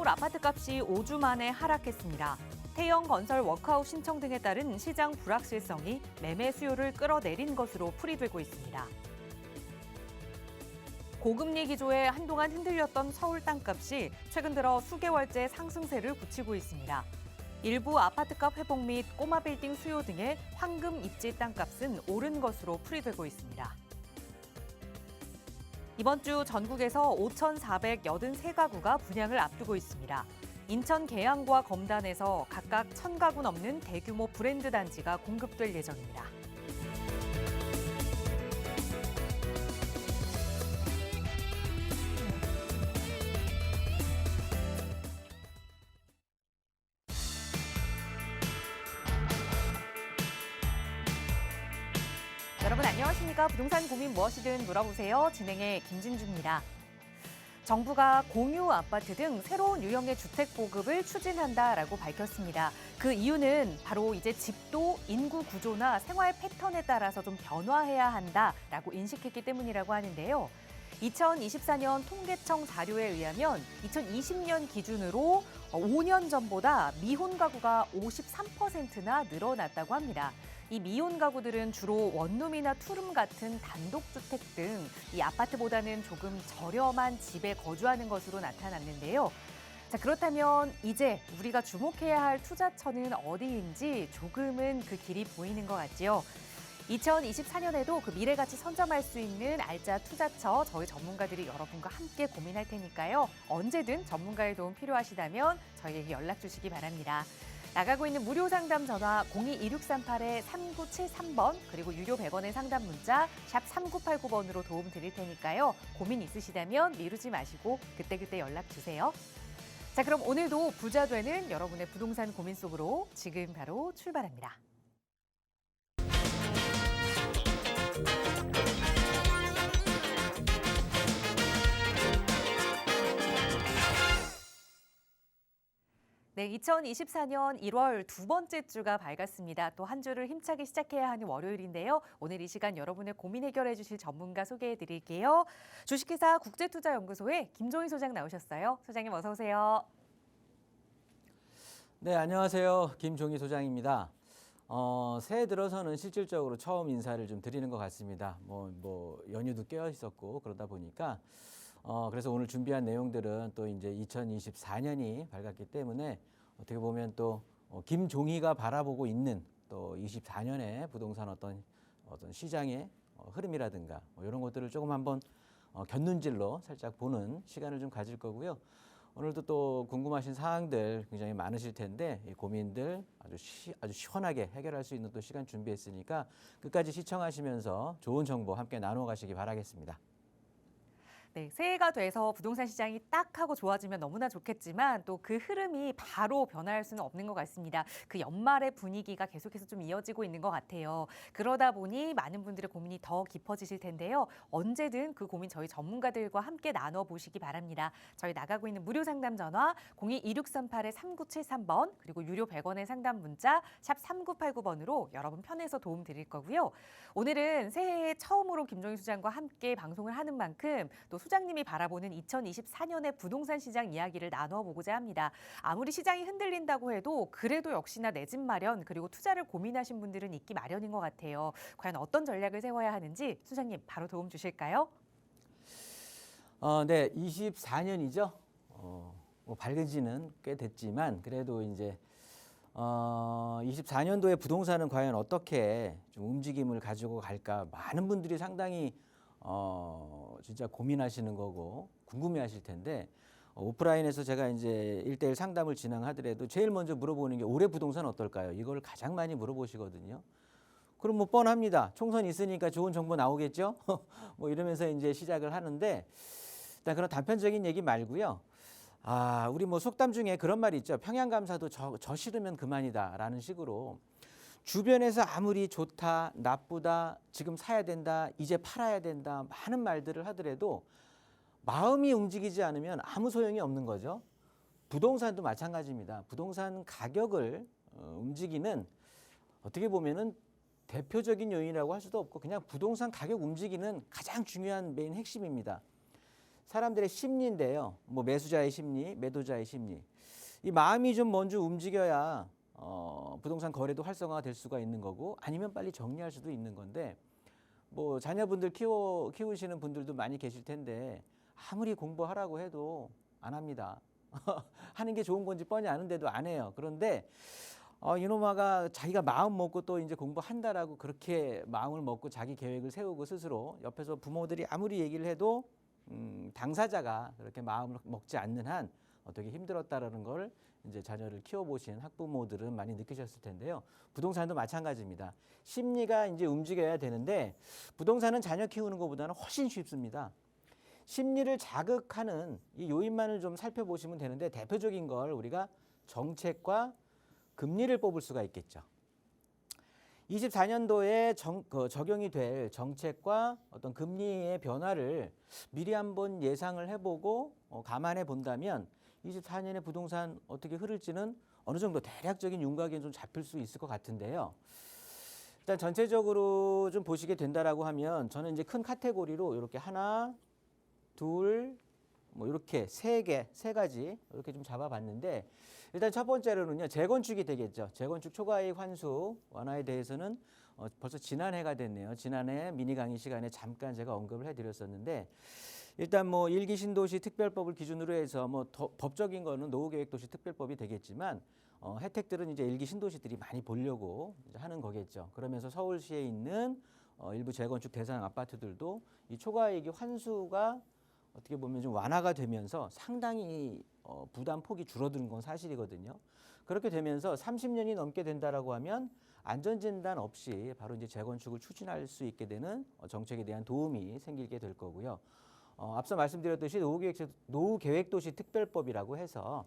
서울 아파트값이 5주 만에 하락했습니다. 태형 건설 워크아웃 신청 등에 따른 시장 불확실성이 매매 수요를 끌어내린 것으로 풀이되고 있습니다. 고금리 기조에 한동안 흔들렸던 서울 땅값이 최근 들어 수개월째 상승세를 굳히고 있습니다. 일부 아파트값 회복 및 꼬마 빌딩 수요 등의 황금 입지 땅값은 오른 것으로 풀이되고 있습니다. 이번 주 전국에서 5,483가구가 분양을 앞두고 있습니다. 인천 계양과 검단에서 각각 1,000가구 넘는 대규모 브랜드 단지가 공급될 예정입니다. 여러분 안녕하십니까? 부동산 고민 무엇이든 물어보세요. 진행의 김진주입니다. 정부가 공유 아파트 등 새로운 유형의 주택 보급을 추진한다라고 밝혔습니다. 그 이유는 바로 이제 집도 인구 구조나 생활 패턴에 따라서 좀 변화해야 한다라고 인식했기 때문이라고 하는데요. 2024년 통계청 자료에 의하면 2020년 기준으로 5년 전보다 미혼 가구가 53%나 늘어났다고 합니다. 이 미혼 가구들은 주로 원룸이나 투룸 같은 단독주택 등 이 아파트보다는 조금 저렴한 집에 거주하는 것으로 나타났는데요. 자, 그렇다면 이제 우리가 주목해야 할 투자처는 어디인지 조금은 그 길이 보이는 것 같지요. 2024년에도 그 미래가치 선점할 수 있는 알짜 투자처 저희 전문가들이 여러분과 함께 고민할 테니까요. 언제든 전문가의 도움 필요하시다면 저희에게 연락 주시기 바랍니다. 나가고 있는 무료 상담 전화 02-2638-3973번 그리고 유료 100원의 상담 문자 샵 3989번으로 도움 드릴 테니까요. 고민 있으시다면 미루지 마시고 그때그때 연락 주세요. 자, 그럼 오늘도 부자 되는 여러분의 부동산 고민 속으로 지금 바로 출발합니다. 네, 2024년 1월 두 번째 주가 밝았습니다. 또 한 주를 힘차게 시작해야 하는 월요일인데요. 오늘 이 시간 여러분의 고민 해결해 주실 전문가 소개해 드릴게요. 주식회사 국제투자연구소의 김종희 소장 나오셨어요. 소장님 어서 오세요. 네, 안녕하세요. 김종희 소장입니다. 새해 들어서는 실질적으로 처음 인사를 좀 드리는 것 같습니다. 연휴도 껴 있었고 그러다 보니까 그래서 오늘 준비한 내용들은 또 이제 2024년이 밝았기 때문에 어떻게 보면 또 김종희가 바라보고 있는 또 24년의 부동산 어떤 시장의 흐름이라든가 이런 것들을 조금 한번 곁눈질로 살짝 보는 시간을 좀 가질 거고요. 오늘도 또 궁금하신 사항들 굉장히 많으실 텐데 이 고민들 아주 시원하게 해결할 수 있는 또 시간 준비했으니까 끝까지 시청하시면서 좋은 정보 함께 나눠 가시기 바라겠습니다. 네, 새해가 돼서 부동산 시장이 딱 하고 좋아지면 너무나 좋겠지만 또 그 흐름이 바로 변할 수는 없는 것 같습니다. 그 연말의 분위기가 계속해서 좀 이어지고 있는 것 같아요. 그러다 보니 많은 분들의 고민이 더 깊어지실 텐데요. 언제든 그 고민 저희 전문가들과 함께 나눠보시기 바랍니다. 저희 나가고 있는 무료 상담 전화 02-2638-3973번 그리고 유료 100원의 상담 문자 샵 3989번으로 여러분 편에서 도움 드릴 거고요. 오늘은 새해에 처음으로 김종희 소장과 함께 방송을 하는 만큼 또 소장님이 바라보는 2024년의 부동산 시장 이야기를 나눠보고자 합니다. 아무리 시장이 흔들린다고 해도 그래도 역시나 내 집 마련 그리고 투자를 고민하신 분들은 있기 마련인 것 같아요. 과연 어떤 전략을 세워야 하는지 소장님 바로 도움 주실까요? 네, 24년이죠. 밝은 지는 꽤 됐지만 그래도 이제 24년도에 부동산은 과연 어떻게 좀 움직임을 가지고 갈까 많은 분들이 상당히 진짜 고민하시는 거고 궁금해하실 텐데 오프라인에서 제가 이제 1:1 상담을 진행하더라도 제일 먼저 물어보는 게 올해 부동산 어떨까요? 이걸 가장 많이 물어보시거든요. 그럼 뭐 뻔합니다. 총선 있으니까 좋은 정보 나오겠죠? 뭐 이러면서 이제 시작을 하는데 일단 그런 단편적인 얘기 말고요. 우리 뭐 속담 중에 그런 말이 있죠. 평양감사도 저 싫으면 그만이다라는 식으로 주변에서 아무리 좋다, 나쁘다, 지금 사야 된다, 이제 팔아야 된다 많은 말들을 하더라도 마음이 움직이지 않으면 아무 소용이 없는 거죠. 부동산도 마찬가지입니다. 부동산 가격을 움직이는 어떻게 보면은 대표적인 요인이라고 할 수도 없고 그냥 부동산 가격 움직이는 가장 중요한 메인 핵심입니다. 사람들의 심리인데요. 뭐 매수자의 심리, 매도자의 심리. 이 마음이 좀 먼저 움직여야 부동산 거래도 활성화가 될 수가 있는 거고 아니면 빨리 정리할 수도 있는 건데 뭐 자녀분들 키우시는 분들도 많이 계실 텐데 아무리 공부하라고 해도 안 합니다. 하는 게 좋은 건지 뻔히 아는데도 안 해요. 그런데 이놈아가 자기가 마음 먹고 또 이제 공부한다라고 그렇게 마음을 먹고 자기 계획을 세우고 스스로 옆에서 부모들이 아무리 얘기를 해도 당사자가 그렇게 마음을 먹지 않는 한 되게 힘들었다라는 걸 이제 자녀를 키워보신 학부모들은 많이 느끼셨을 텐데요. 부동산도 마찬가지입니다. 심리가 이제 움직여야 되는데 부동산은 자녀 키우는 것보다는 훨씬 쉽습니다. 심리를 자극하는 이 요인만을 좀 살펴보시면 되는데 대표적인 걸 우리가 정책과 금리를 뽑을 수가 있겠죠. 24년도에 적용이 될 정책과 어떤 금리의 변화를 미리 한번 예상을 해보고 감안해 본다면 24년에 부동산 어떻게 흐를지는 어느 정도 대략적인 윤곽에 좀 잡힐 수 있을 것 같은데요. 일단 전체적으로 좀 보시게 된다라고 하면 저는 이제 큰 카테고리로 이렇게 하나, 둘, 뭐 이렇게 세 가지 이렇게 좀 잡아봤는데 일단 첫 번째로는요 재건축이 되겠죠. 재건축 초과이익 환수 완화에 대해서는 벌써 지난해가 됐네요. 지난해 미니 강의 시간에 잠깐 제가 언급을 해드렸었는데 일단 뭐 일기 신도시 특별법을 기준으로 해서 뭐 법적인 거는 노후계획도시 특별법이 되겠지만 혜택들은 이제 일기 신도시들이 많이 보려고 이제 하는 거겠죠. 그러면서 서울시에 있는 일부 재건축 대상 아파트들도 이 초과이익 환수가 어떻게 보면 좀 완화가 되면서 상당히 부담 폭이 줄어드는 건 사실이거든요. 그렇게 되면서 30년이 넘게 된다라고 하면 안전진단 없이 바로 이제 재건축을 추진할 수 있게 되는 정책에 대한 도움이 생기게 될 거고요. 앞서 말씀드렸듯이 노후계획도시 특별법이라고 해서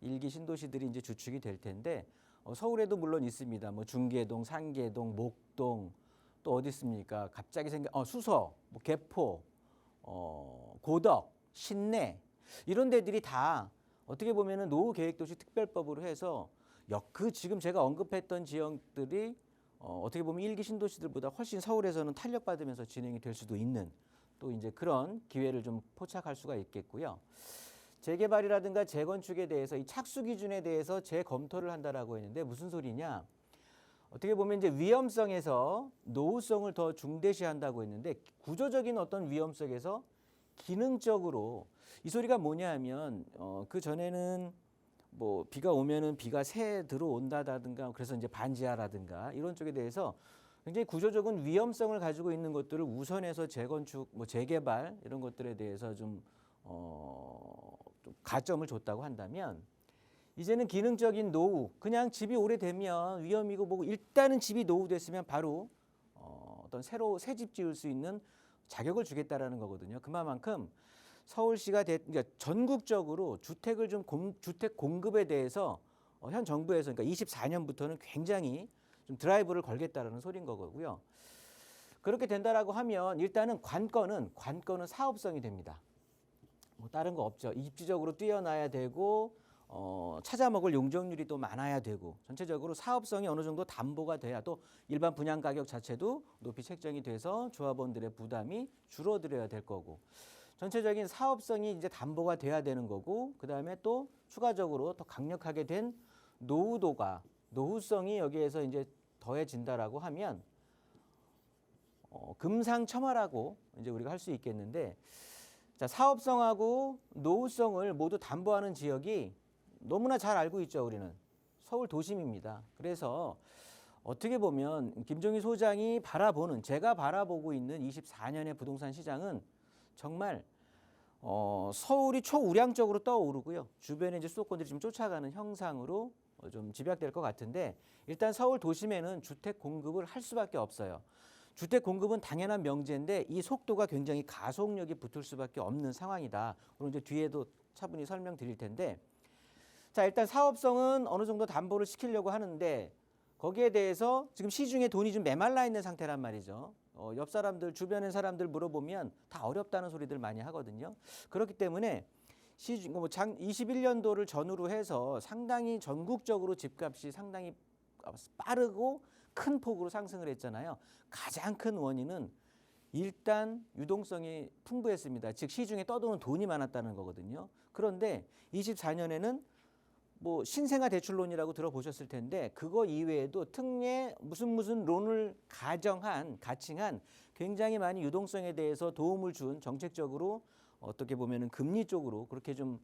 일기 신도시들이 이제 주축이 될 텐데 서울에도 물론 있습니다. 뭐 중계동, 상계동, 목동 또 어디 있습니까? 갑자기 생겨 수서, 뭐 개포, 고덕, 신내 이런 데들이 다 어떻게 보면은 노후계획도시 특별법으로 해서 그 지금 제가 언급했던 지역들이 어떻게 보면 일기 신도시들보다 훨씬 서울에서는 탄력받으면서 진행이 될 수도 있는 또 이제 그런 기회를 좀 포착할 수가 있겠고요. 재개발이라든가 재건축에 대해서 이 착수 기준에 대해서 재검토를 한다라고 했는데 무슨 소리냐? 어떻게 보면 이제 위험성에서 노후성을 더 중대시한다고 했는데 구조적인 어떤 위험성에서 기능적으로 이 소리가 뭐냐 하면 그 전에는 뭐 비가 오면은 비가 새 들어온다든가 그래서 이제 반지하라든가 이런 쪽에 대해서 굉장히 구조적인 위험성을 가지고 있는 것들을 우선해서 재건축, 뭐 재개발 이런 것들에 대해서 좀 가점을 줬다고 한다면 이제는 기능적인 노후, 그냥 집이 오래되면 위험이고 뭐고 일단은 집이 노후됐으면 바로 어떤 새 집 지을 수 있는 자격을 주겠다라는 거거든요. 그만큼 서울시가 그러니까 전국적으로 주택을 좀 주택 공급에 대해서 현 정부에서 그러니까 24년부터는 굉장히 좀 드라이브를 걸겠다라는 소린 거고요. 그렇게 된다라고 하면 일단은 관건은 사업성이 됩니다. 뭐 다른 거 없죠. 입지적으로 뛰어나야 되고 찾아먹을 용적률이 또 많아야 되고 전체적으로 사업성이 어느 정도 담보가 돼야 또 일반 분양 가격 자체도 높이 책정이 돼서 조합원들의 부담이 줄어들어야 될 거고 전체적인 사업성이 이제 담보가 돼야 되는 거고 그다음에 또 추가적으로 더 강력하게 된 노후성이 여기에서 이제 더해진다라고 하면 금상첨화라고 이제 우리가 할 수 있겠는데 자, 사업성하고 노후성을 모두 담보하는 지역이 너무나 잘 알고 있죠. 우리는 서울 도심입니다. 그래서 어떻게 보면 김종희 소장이 제가 바라보고 있는 24년의 부동산 시장은 정말 서울이 초우량적으로 떠오르고요. 주변에 이제 수도권들이 좀 쫓아가는 형상으로 좀 집약될 것 같은데 일단 서울 도심에는 주택 공급을 할 수밖에 없어요. 주택 공급은 당연한 명제인데 이 속도가 굉장히 가속력이 붙을 수밖에 없는 상황이다. 그리고 이제 뒤에도 차분히 설명드릴 텐데 자 일단 사업성은 어느 정도 담보를 시키려고 하는데 거기에 대해서 지금 시중에 돈이 좀 메말라 있는 상태란 말이죠. 옆 사람들 주변의 사람들 물어보면 다 어렵다는 소리들 많이 하거든요. 그렇기 때문에 21년도를 전후로 해서 상당히 전국적으로 집값이 상당히 빠르고 큰 폭으로 상승을 했잖아요. 가장 큰 원인은 일단 유동성이 풍부했습니다. 즉 시중에 떠도는 돈이 많았다는 거거든요. 그런데 24년에는 뭐 신생아 대출론이라고 들어보셨을 텐데 그거 이외에도 특례 무슨 론을 가칭한 굉장히 많이 유동성에 대해서 도움을 준 정책적으로 어떻게 보면은 금리 쪽으로 그렇게 좀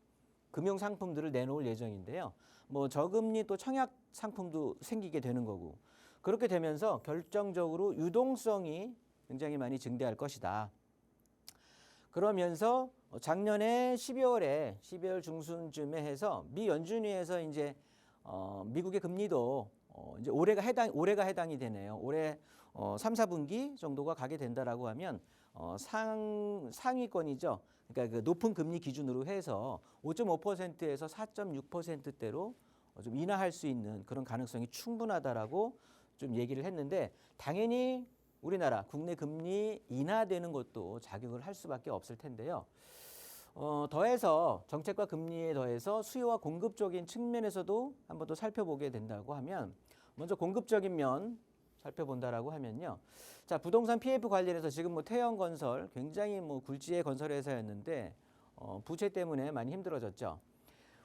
금융 상품들을 내놓을 예정인데요. 뭐 저금리 또 청약 상품도 생기게 되는 거고 그렇게 되면서 결정적으로 유동성이 굉장히 많이 증대할 것이다. 그러면서 작년에 12월 중순쯤에 해서 미 연준위에서 이제 미국의 금리도 이제 올해가 해당이 되네요. 올해 3, 4분기 정도가 가게 된다라고 하면 상위권이죠. 그러니까 그 높은 금리 기준으로 해서 5.5%에서 4.6%대로 좀 인하할 수 있는 그런 가능성이 충분하다라고 좀 얘기를 했는데 당연히 우리나라 국내 금리 인하되는 것도 자극을 할 수밖에 없을 텐데요. 더해서 정책과 금리에 더해서 수요와 공급적인 측면에서도 한번 더 살펴보게 된다고 하면 먼저 공급적인 면 살펴본다라고 하면요. 자, 부동산 PF 관련해서 지금 뭐 태영건설 굉장히 뭐 굴지의 건설 회사였는데 부채 때문에 많이 힘들어졌죠.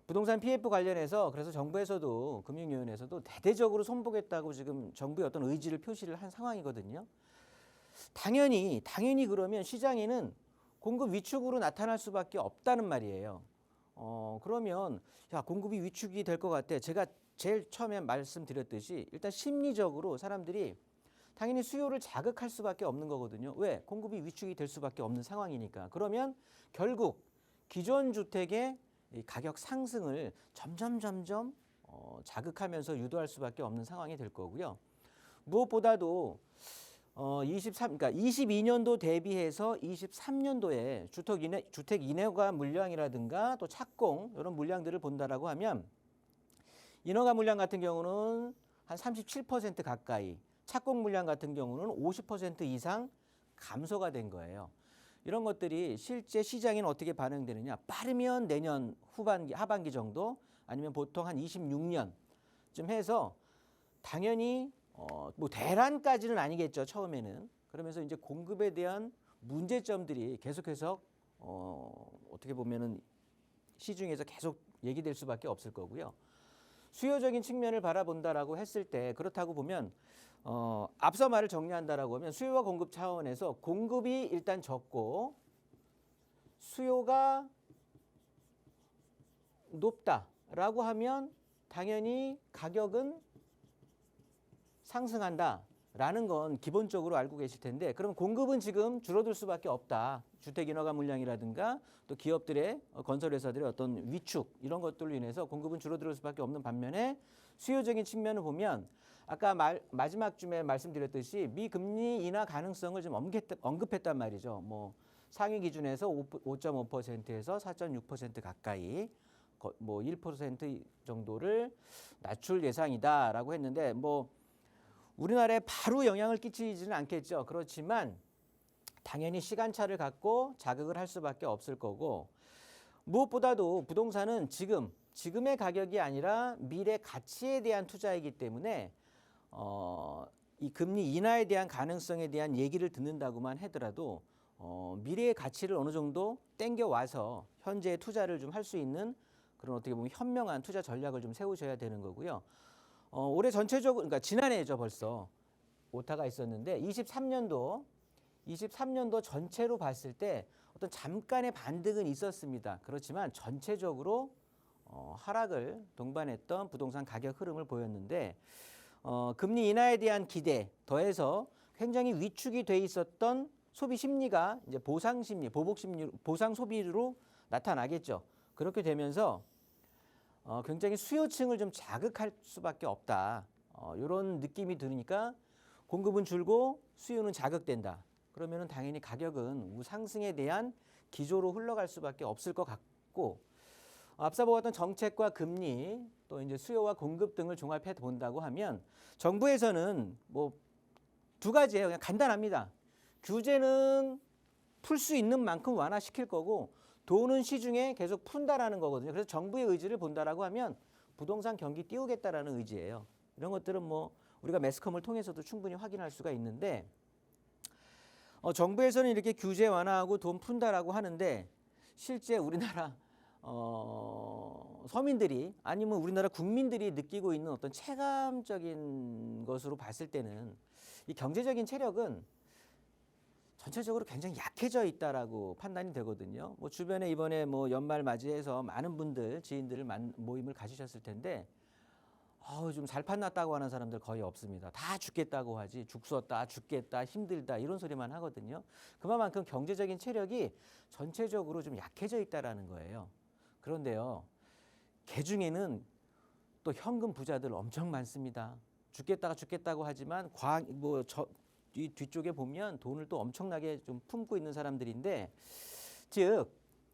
부동산 PF 관련해서 그래서 정부에서도 금융위원회에서도 대대적으로 손보겠다고 지금 정부의 어떤 의지를 표시를 한 상황이거든요. 당연히 그러면 시장에는 공급 위축으로 나타날 수밖에 없다는 말이에요. 그러면 야 공급이 위축이 될 것 같아. 제가 제일 처음에 말씀드렸듯이 일단 심리적으로 사람들이 당연히 수요를 자극할 수밖에 없는 거거든요. 왜? 공급이 위축이 될 수밖에 없는 상황이니까. 그러면 결국 기존 주택의 이 가격 상승을 점점 자극하면서 유도할 수밖에 없는 상황이 될 거고요. 무엇보다도 22년도 대비해서 23년도에 주택 인허가 물량이라든가 또 착공 이런 물량들을 본다라고 하면 인허가 물량 같은 경우는 한 37% 가까이, 착공 물량 같은 경우는 50% 이상 감소가 된 거예요. 이런 것들이 실제 시장에는 어떻게 반영되느냐? 빠르면 내년 하반기 정도 아니면 보통 한 26년쯤 해서 당연히 뭐 대란까지는 아니겠죠, 처음에는. 그러면서 이제 공급에 대한 문제점들이 계속해서 어떻게 보면은 시중에서 계속 얘기될 수밖에 없을 거고요. 수요적인 측면을 바라본다라고 했을 때 그렇다고 보면 앞서 말을 정리한다라고 하면 수요와 공급 차원에서 공급이 일단 적고 수요가 높다라고 하면 당연히 가격은 상승한다라는 건 기본적으로 알고 계실 텐데 그럼 공급은 지금 줄어들 수밖에 없다. 주택 인허가 물량이라든가 또 기업들의 건설회사들의 어떤 위축 이런 것들로 인해서 공급은 줄어들 수밖에 없는 반면에 수요적인 측면을 보면 아까 마지막 쯤에 말씀드렸듯이 미금리 인하 가능성을 좀 언급했단 말이죠. 뭐 상위 기준에서 5.5%에서 4.6% 가까이 뭐 1% 정도를 낮출 예상이다라고 했는데 뭐 우리나라에 바로 영향을 끼치지는 않겠죠. 그렇지만 당연히 시간차를 갖고 자극을 할 수밖에 없을 거고 무엇보다도 부동산은 지금의 가격이 아니라 미래 가치에 대한 투자이기 때문에 이 금리 인하에 대한 가능성에 대한 얘기를 듣는다고만 하더라도 미래의 가치를 어느 정도 땡겨와서 현재의 투자를 좀 할 수 있는 그런 어떻게 보면 현명한 투자 전략을 좀 세우셔야 되는 거고요. 올해 전체적으로 그러니까 지난해죠 벌써 오타가 있었는데 23년도 전체로 봤을 때 어떤 잠깐의 반등은 있었습니다. 그렇지만 전체적으로 하락을 동반했던 부동산 가격 흐름을 보였는데 금리 인하에 대한 기대 더해서 굉장히 위축이 돼 있었던 소비 심리가 이제 보상 심리, 보복 심리, 보상 소비로 나타나겠죠. 그렇게 되면서 굉장히 수요층을 좀 자극할 수밖에 없다. 이런 느낌이 들으니까 공급은 줄고 수요는 자극된다. 그러면은 당연히 가격은 우상승에 대한 기조로 흘러갈 수밖에 없을 것 같고 앞서 보았던 정책과 금리 또 이제 수요와 공급 등을 종합해 본다고 하면 정부에서는 뭐 두 가지예요. 그냥 간단합니다. 규제는 풀 수 있는 만큼 완화시킬 거고 돈은 시중에 계속 푼다라는 거거든요. 그래서 정부의 의지를 본다라고 하면 부동산 경기 띄우겠다라는 의지예요. 이런 것들은 뭐 우리가 매스컴을 통해서도 충분히 확인할 수가 있는데 정부에서는 이렇게 규제 완화하고 돈 푼다라고 하는데 실제 우리나라 서민들이 아니면 우리나라 국민들이 느끼고 있는 어떤 체감적인 것으로 봤을 때는 이 경제적인 체력은 전체적으로 굉장히 약해져 있다라고 판단이 되거든요. 뭐 주변에 이번에 뭐 연말 맞이해서 많은 분들 지인들 모임을 가지셨을 텐데 좀 살판 났다고 하는 사람들 거의 없습니다. 다 죽겠다고 하지 죽었다 죽겠다 힘들다 이런 소리만 하거든요. 그만큼 경제적인 체력이 전체적으로 좀 약해져 있다라는 거예요. 그런데요, 개 중에는 또 현금 부자들 엄청 많습니다. 죽겠다고 하지만 이 뒤쪽에 보면 돈을 또 엄청나게 좀 품고 있는 사람들인데, 즉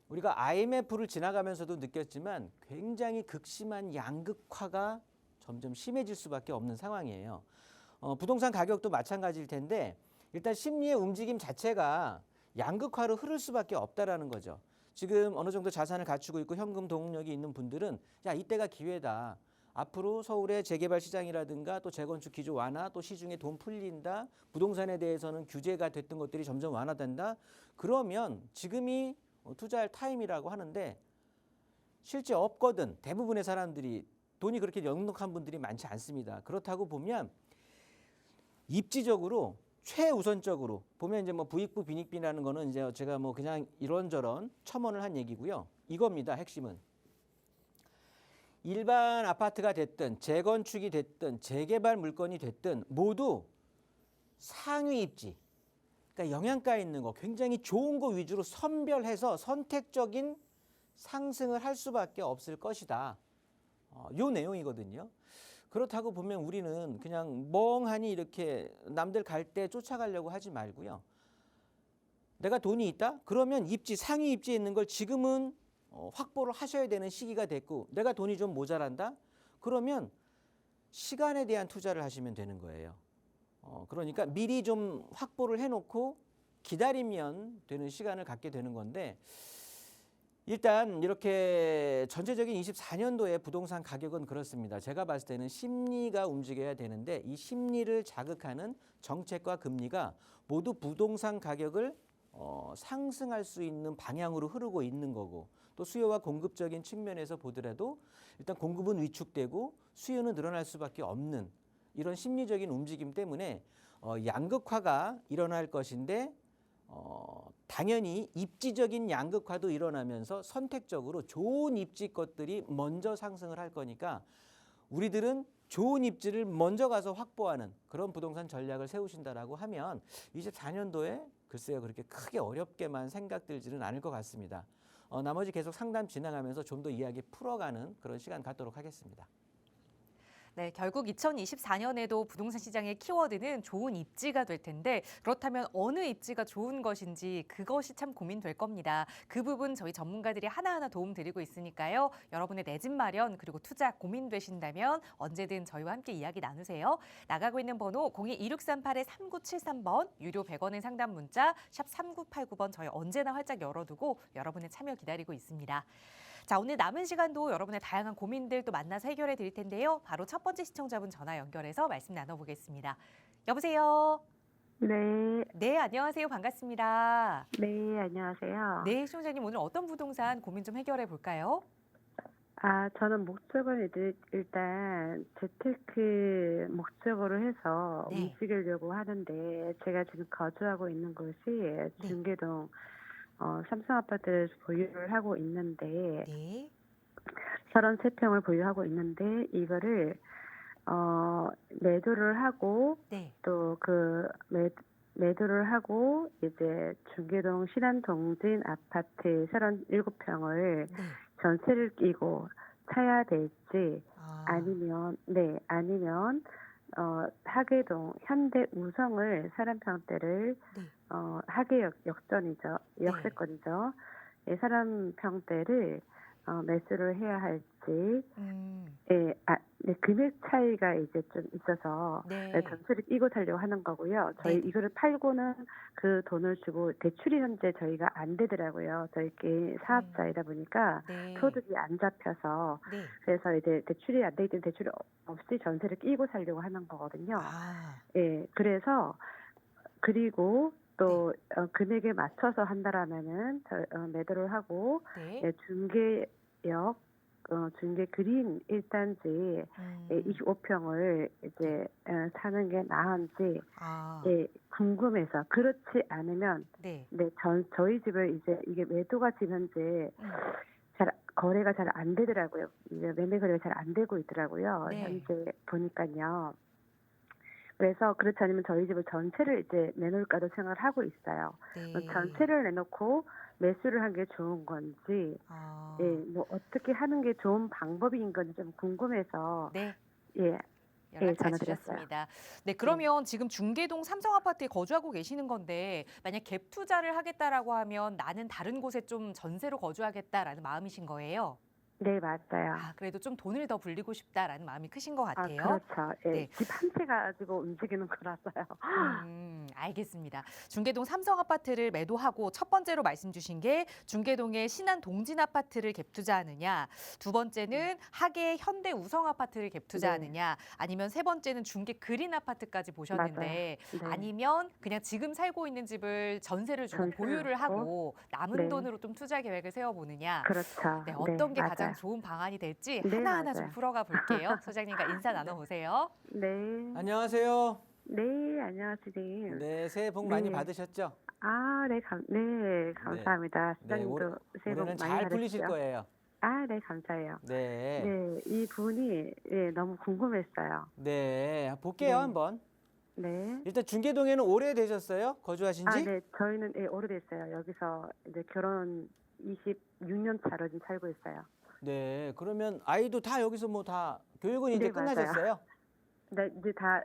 우리가 IMF를 지나가면서도 느꼈지만 굉장히 극심한 양극화가 점점 심해질 수밖에 없는 상황이에요. 부동산 가격도 마찬가지일 텐데 일단 심리의 움직임 자체가 양극화로 흐를 수밖에 없다라는 거죠. 지금 어느 정도 자산을 갖추고 있고 현금 동력이 있는 분들은 야, 이때가 기회다. 앞으로 서울의 재개발 시장이라든가 또 재건축 기조 완화, 또 시중에 돈 풀린다, 부동산에 대해서는 규제가 됐던 것들이 점점 완화된다. 그러면 지금이 투자할 타임이라고 하는데 실제 없거든. 대부분의 사람들이 돈이 그렇게 넉넉한 분들이 많지 않습니다. 그렇다고 보면 입지적으로 최우선적으로 보면 이제 뭐 부익부 빈익빈이라는 거는 이제 제가 뭐 그냥 이런저런 첨언을 한 얘기고요. 이겁니다. 핵심은. 일반 아파트가 됐든 재건축이 됐든 재개발 물건이 됐든 모두 상위 입지, 그러니까 영양가 있는 거, 굉장히 좋은 거 위주로 선별해서 선택적인 상승을 할 수밖에 없을 것이다. 요 내용이거든요. 그렇다고 보면 우리는 그냥 멍하니 이렇게 남들 갈 때 쫓아가려고 하지 말고요. 내가 돈이 있다? 그러면 입지, 상위 입지에 있는 걸 지금은 확보를 하셔야 되는 시기가 됐고, 내가 돈이 좀 모자란다? 그러면 시간에 대한 투자를 하시면 되는 거예요. 그러니까 미리 좀 확보를 해놓고 기다리면 되는 시간을 갖게 되는 건데, 일단 이렇게 전체적인 24년도에 부동산 가격은 그렇습니다. 제가 봤을 때는 심리가 움직여야 되는데 이 심리를 자극하는 정책과 금리가 모두 부동산 가격을 상승할 수 있는 방향으로 흐르고 있는 거고, 또 수요와 공급적인 측면에서 보더라도 일단 공급은 위축되고 수요는 늘어날 수밖에 없는 이런 심리적인 움직임 때문에 양극화가 일어날 것인데, 당연히 입지적인 양극화도 일어나면서 선택적으로 좋은 입지 것들이 먼저 상승을 할 거니까 우리들은 좋은 입지를 먼저 가서 확보하는 그런 부동산 전략을 세우신다라고 하면 24년도에 글쎄요, 그렇게 크게 어렵게만 생각들지는 않을 것 같습니다. 나머지 계속 상담 진행하면서 좀 더 이야기 풀어가는 그런 시간 갖도록 하겠습니다. 네, 결국 2024년에도 부동산 시장의 키워드는 좋은 입지가 될 텐데, 그렇다면 어느 입지가 좋은 것인지 그것이 참 고민될 겁니다. 그 부분 저희 전문가들이 하나하나 도움 드리고 있으니까요. 여러분의 내 집 마련 그리고 투자 고민되신다면 언제든 저희와 함께 이야기 나누세요. 나가고 있는 번호 02-2638-3973번, 유료 100원의 상담 문자 샵 3989번 저희 언제나 활짝 열어두고 여러분의 참여 기다리고 있습니다. 자, 오늘 남은 시간도 여러분의 다양한 고민들 또 만나서 해결해 드릴 텐데요. 바로 첫 번째 시청자분 전화 연결해서 말씀 나눠보겠습니다. 여보세요? 네, 네, 안녕하세요. 반갑습니다. 네, 안녕하세요. 네, 시청자님 오늘 어떤 부동산 고민 좀 해결해 볼까요? 저는 목적은 일단 재테크 목적으로 해서 네. 움직이려고 하는데, 제가 지금 거주하고 있는 곳이 중계동 삼성 아파트를 보유를 하고 있는데, 네. 33평을 보유하고 있는데, 이거를 매도를 하고, 네. 또 매도를 하고 이제 중계동 신안동진 아파트 37평을 네. 전세를 끼고 사야 될지, 아, 아니면 하계동 현대 우성을 30평대를 네. 하계 역전이죠, 역세권이죠. 30평대를 매수를 해야 할지, 금액 차이가 이제 좀 있어서 네. 전세를 끼고 살려고 하는 거고요. 저희 네. 이거를 팔고는 그 돈을 주고 대출이 현재 저희가 안 되더라고요. 저희 개인 사업자이다 보니까 네. 소득이 안 잡혀서, 네. 그래서 이제 대출이 안 되기 때문에 대출이 없이 전세를 끼고 살려고 하는 거거든요. 아, 그래서 그리고 또 금액에 맞춰서 한다라면은 매도를 하고 네. 예, 중계역 중계 그린 1단지 예, 25평을 이제 사는 게 나은지 아, 예, 궁금해서 그렇지 않으면 네. 네, 저희 집을 이제 이게 매도가 지금 현재 음, 잘 거래가 잘 안 되더라고요. 이제 매매 거래가 잘 안 되고 있더라고요. 네. 현재 보니까요. 그래서 그렇지 않으면 저희 집을 전체를 이제 내놓을까도 생각을 하고 있어요. 네. 전체를 내놓고 매수를 한 게 좋은 건지, 아, 예, 뭐 어떻게 하는 게 좋은 방법인 건지 좀 궁금해서 네. 예, 연락 잘 전화드렸어요. 주셨습니다. 네, 그러면 지금 중계동 삼성 아파트에 거주하고 계시는 건데 만약 갭 투자를 하겠다라고 하면 나는 다른 곳에 좀 전세로 거주하겠다라는 마음이신 거예요? 네, 맞아요. 아, 그래도 좀 돈을 더 불리고 싶다라는 마음이 크신 것 아, 같아요. 그렇죠. 예, 네. 집 한 채 가지고 움직이는 거라서요. 알겠습니다. 중계동 삼성 아파트를 매도하고 첫 번째로 말씀 주신 게 중계동의 신한 동진 아파트를 갭 투자하느냐, 두 번째는 하계 현대 우성 아파트를 갭 투자하느냐, 아니면 세 번째는 중계 그린 아파트까지 보셨는데 맞아요. 네. 아니면 그냥 지금 살고 있는 집을 전세를 주고 전세를 보유를 주고, 하고 남은 네. 돈으로 좀 투자 계획을 세워보느냐. 그렇죠. 네, 어떤 게 맞아요. 가장 좋은 방안이 될지 네, 하나하나 좀 맞아요. 풀어가 볼게요. 소장님과 인사 나눠보세요. 네. 안녕하세요. 네, 안녕하세요. 네, 새해 복 많이 네. 받으셨죠? 아, 네, 감사합니다. 네, 시장님도 새해 복 올해는 많이 잘 풀리실 받으시죠? 거예요. 아, 네, 감사해요. 네, 네, 이 부분이 예, 너무 궁금했어요. 네, 볼게요 네. 한번. 네. 일단 중계동에는 오래 되셨어요? 거주하신 아, 지? 네, 저희는 예, 오래됐어요. 여기서 이제 결혼 26년 차로 지금 살고 있어요. 네, 그러면 아이도 다 여기서 뭐 다 교육은 이제 네, 맞아요. 끝나셨어요? 네, 이제 다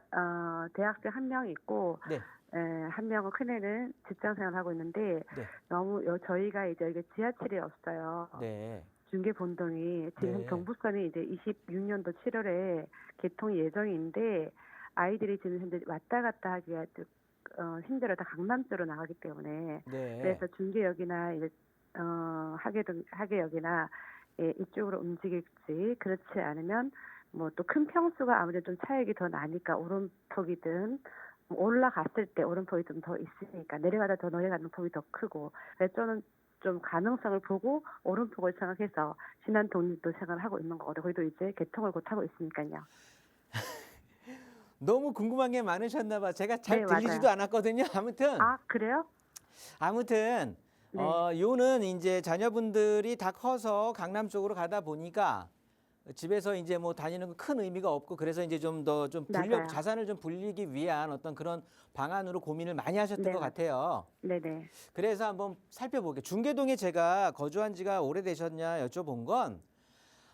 대학생 한 명 있고 네, 한 명은 큰애는 직장 생활 하고 있는데 네, 너무 저희가 이제 여기 지하철이 없어요. 네, 중계 본동이 지금 네. 경부선이 이제 26년도 7월에 개통 예정인데 아이들이 지금 현재 왔다 갔다 하기가 좀 힘들어 다 강남 쪽으로 나가기 때문에 네. 그래서 중계역이나 이제 하계역이나 예, 이쪽으로 움직일지 그렇지 않으면 뭐 또 큰 평수가 아무래도 좀 차익이 더 나니까 오른폭이든 뭐 올라갔을 때 오른폭이 좀 더 있으니까 내려가다 더 내려가는 폭이 더 크고 그래서 저는 좀 가능성을 보고 오른폭을 생각해서 신한 독립도 생각을 하고 있는 거거든요. 거기도 이제 개통을 곧 하고 있으니까요. 너무 궁금한 게 많으셨나 봐. 제가 잘 네, 들리지도 맞아요. 않았거든요. 아, 그래요? 아무튼 네. 요는 이제 자녀분들이 다 커서 강남 쪽으로 가다 보니까 집에서 이제 뭐 다니는 건 큰 의미가 없고 그래서 이제 좀 더 좀 맞아요. 자산을 좀 불리기 위한 어떤 그런 방안으로 고민을 많이 하셨던 네, 것 같아요. 네네. 그래서 한번 살펴볼게요. 중계동에 제가 거주한 지가 오래되셨냐 여쭤본 건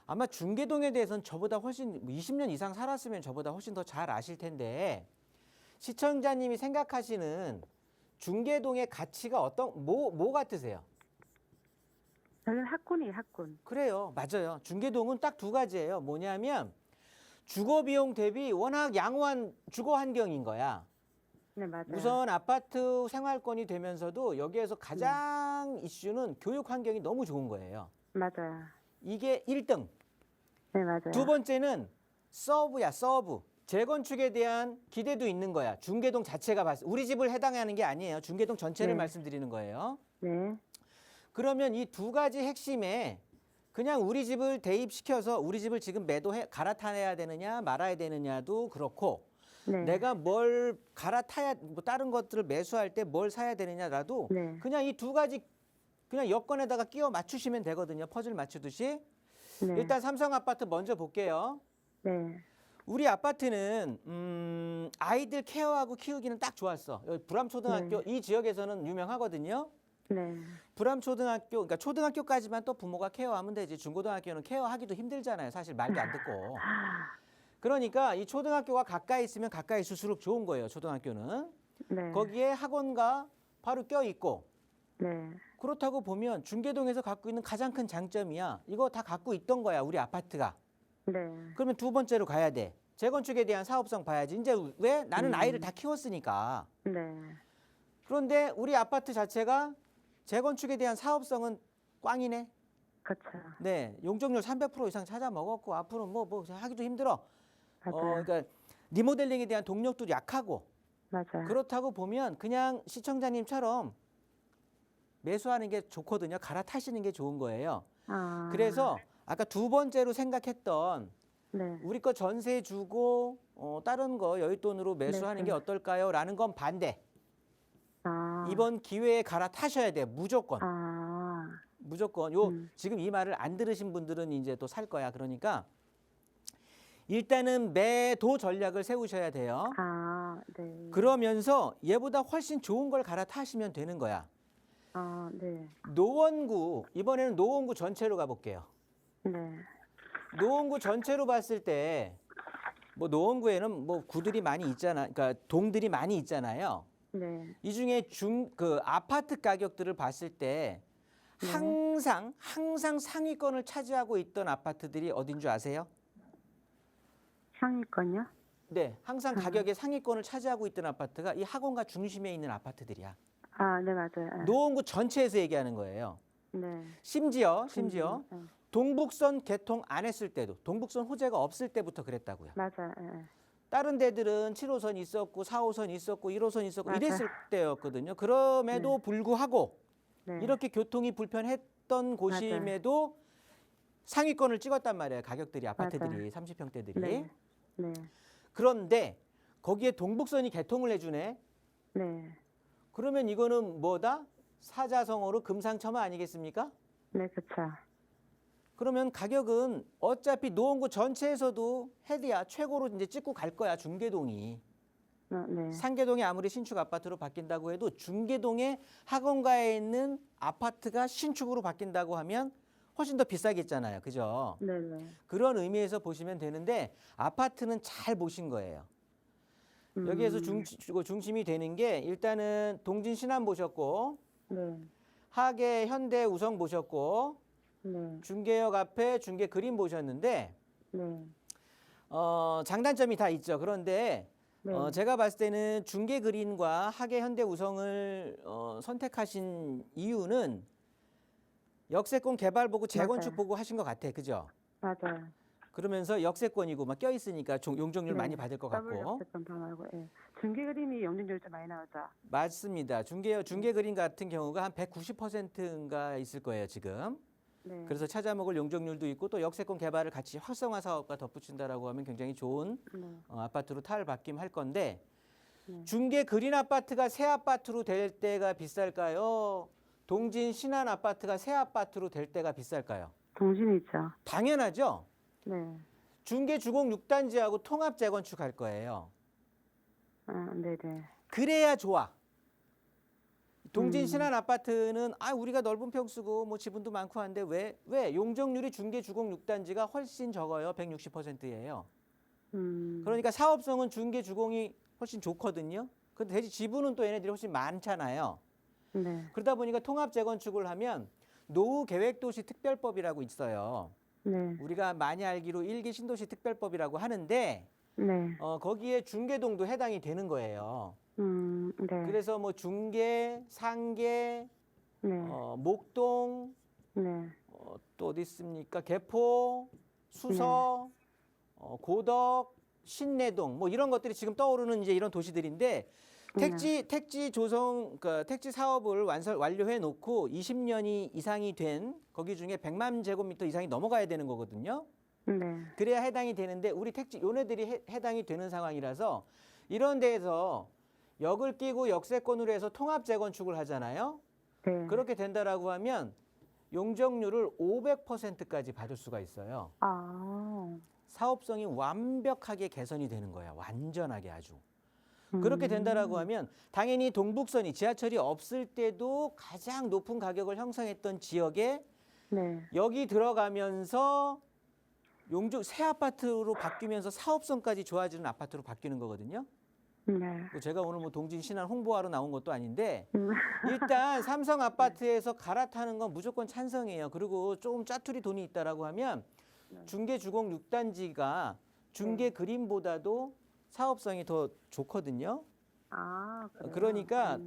아마 중계동에 대해서는 저보다 훨씬 20년 이상 살았으면 저보다 훨씬 더 잘 아실 텐데 시청자님이 생각하시는 중계동의 가치가 뭐 같으세요? 저는 학군이에요, 학군. 그래요. 맞아요. 중계동은 딱 두 가지예요. 뭐냐면 주거 비용 대비 워낙 양호한 주거 환경인 거야. 네, 맞아요. 우선 아파트 생활권이 되면서도 여기에서 가장 이슈는 교육 환경이 너무 좋은 거예요. 맞아요. 이게 1등. 네, 맞아요. 두 번째는 서브야, 서브. 재건축에 대한 기대도 있는 거야. 중계동 자체가 우리 집을 해당하는 게 아니에요. 중계동 전체를 네. 말씀드리는 거예요. 네, 그러면 이 두 가지 핵심에 그냥 우리 집을 대입시켜서 우리 집을 지금 갈아타야 되느냐 말아야 되느냐도 그렇고 네, 내가 뭘 갈아타야 뭐 다른 것들을 매수할 때 뭘 사야 되느냐라도 네, 그냥 이 두 가지 그냥 여건에다가 끼워 맞추시면 되거든요. 퍼즐 맞추듯이. 네, 일단 삼성 아파트 먼저 볼게요. 네, 우리 아파트는 아이들 케어하고 키우기는 딱 좋았어. 여기 불암초등학교 이 지역에서는 유명하거든요. 네, 불암초등학교, 그러니까 초등학교까지만 또 부모가 케어하면 되지. 중고등학교는 케어하기도 힘들잖아요. 사실 말도 안 듣고. 그러니까 이 초등학교가 가까이 있으면 가까이 있을수록 좋은 거예요. 초등학교는. 네, 거기에 학원과 바로 껴 있고. 네, 그렇다고 보면 중계동에서 갖고 있는 가장 큰 장점이야. 이거 다 갖고 있던 거야. 우리 아파트가. 네, 그러면 두 번째로 가야 돼. 재건축에 대한 사업성 봐야지. 이제 왜? 나는 아이를 다 키웠으니까. 네, 그런데 우리 아파트 자체가 재건축에 대한 사업성은 꽝이네. 그렇죠. 네, 용적률 300% 이상 찾아 먹었고 앞으로 뭐 하기도 힘들어. 맞아요. 그러니까 리모델링에 대한 동력도 약하고 맞아요. 그렇다고 보면 그냥 시청자님처럼 매수하는 게 좋거든요. 갈아타시는 게 좋은 거예요. 아, 그래서 아까 두 번째로 생각했던 네. 우리 거 전세 주고 다른 거 여윳돈으로 매수하는 게 매수. 어떨까요? 라는 건 반대. 아, 이번 기회에 갈아타셔야 돼요. 무조건. 아, 무조건. 음. 지금 이 말을 안 들으신 분들은 이제 또 살 거야. 그러니까 일단은 매도 전략을 세우셔야 돼요. 아, 네. 그러면서 얘보다 훨씬 좋은 걸 갈아타시면 되는 거야. 아, 네. 노원구, 이번에는 노원구 전체로 가볼게요. 네. 노원구 전체로 봤을 때 뭐 노원구에는 뭐 구들이 많이 있잖아. 그러니까 동들이 많이 있잖아요. 네. 이 중에 그 아파트 가격들을 봤을 때 네. 항상 상위권을 차지하고 있던 아파트들이 어딘 줄 아세요? 상위권요? 네, 항상 가격의 상위권을 차지하고 있던 아파트가 이 학원가 중심에 있는 아파트들이야. 아, 네, 맞아요. 노원구 전체에서 얘기하는 거예요. 네. 심지어 네. 동북선 개통 안 했을 때도, 동북선 호재가 없을 때부터 그랬다고요. 맞아요. 예. 다른 데들은 7호선 있었고 4호선 있었고 1호선 있었고 맞아요. 이랬을 때였거든요. 그럼에도 불구하고 네. 이렇게 교통이 불편했던 곳임에도 상위권을 찍었단 말이에요. 가격들이, 아파트들이, 30평대들이. 네. 네. 그런데 거기에 동북선이 개통을 해주네. 네. 그러면 이거는 뭐다? 사자성어로 금상첨화 아니겠습니까? 네, 그렇죠. 그러면 가격은 어차피 노원구 전체에서도 헤드야 최고로 이제 찍고 갈 거야. 중계동이. 네. 상계동이 아무리 신축 아파트로 바뀐다고 해도 중계동의 학원가에 있는 아파트가 신축으로 바뀐다고 하면 훨씬 더 비싸겠잖아요. 그죠? 네, 네. 그런 의미에서 보시면 되는데 아파트는 잘 보신 거예요. 여기에서 중심이 되는 게 일단은 동진 신안 보셨고 네. 하계 현대 우성 보셨고 네. 중계역 앞에 중계 그림 보셨는데 네. 장단점이 다 있죠. 그런데 네. 제가 봤을 때는 중계 그린과 하계 현대 우성을 선택하신 이유는 역세권 개발 보고 재건축 맞아요. 보고 하신 것 같아. 그죠? 맞아요. 그러면서 역세권이고 막 껴있으니까 용적률 많이 받을 것 더블 같고. 역세권 반하고, 예. 중계 그림이 영준율 좀 많이 나오죠. 맞습니다. 중계 그린 같은 경우가 한 190%인가 있을 거예요, 지금. 네. 그래서 찾아먹을 용적률도 있고 또 역세권 개발을 같이 활성화 사업과 덧붙인다라고 하면 굉장히 좋은 네. 아파트로 탈바뀜할 건데 네. 중계 그린 아파트가 새 아파트로 될 때가 비쌀까요? 동진 신안 아파트가 새 아파트로 될 때가 비쌀까요? 동진이죠. 당연하죠. 네. 중계 주공 6단지하고 통합 재건축할 거예요. 아, 네네. 그래야 좋아. 동진 신안 아파트는 우리가 넓은 평수고 뭐 지분도 많고 한데 왜 용적률이 중계 주공 6단지가 훨씬 적어요. 160%예요. 그러니까 사업성은 중계 주공이 훨씬 좋거든요. 근데 대신 지분은 또 얘네들이 훨씬 많잖아요. 네. 그러다 보니까 통합 재건축을 하면 노후 계획도시 특별법이라고 있어요. 네. 우리가 많이 알기로 1기 신도시 특별법이라고 하는데 네. 거기에 중계동도 해당이 되는 거예요. 네. 그래서 뭐 중계, 상계, 네. 목동, 네. 또 어디 있습니까? 개포, 수서, 고덕, 신내동 뭐 이런 것들이 지금 떠오르는 이제 이런 도시들인데 택지 조성, 그러니까 택지 사업을 완료해 놓고 20년이 이상이 된 거기 중에 100만 제곱미터 이상이 넘어가야 되는 거거든요. 네. 그래야 해당이 되는데 우리 택지 요네들이 해당이 되는 상황이라서 이런 데에서 역을 끼고 역세권으로 해서 통합 재건축을 하잖아요. 네. 그렇게 된다라고 하면 용적률을 500%까지 받을 수가 있어요. 아. 사업성이 완벽하게 개선이 되는 거야. 완전하게 아주. 그렇게 된다라고 하면 당연히 동북선이 지하철이 없을 때도 가장 높은 가격을 형성했던 지역에 네. 여기 들어가면서 새 아파트로 바뀌면서 사업성까지 좋아지는 아파트로 바뀌는 거거든요. 네. 제가 오늘 뭐 동진 신안 홍보하러 나온 것도 아닌데 일단 삼성 아파트에서 갈아타는 건 무조건 찬성이에요. 그리고 조금 짜투리 돈이 있다라고 하면 중계 주공 6단지가 중계 그림보다도 사업성이 더 좋거든요. 아, 그래요? 그러니까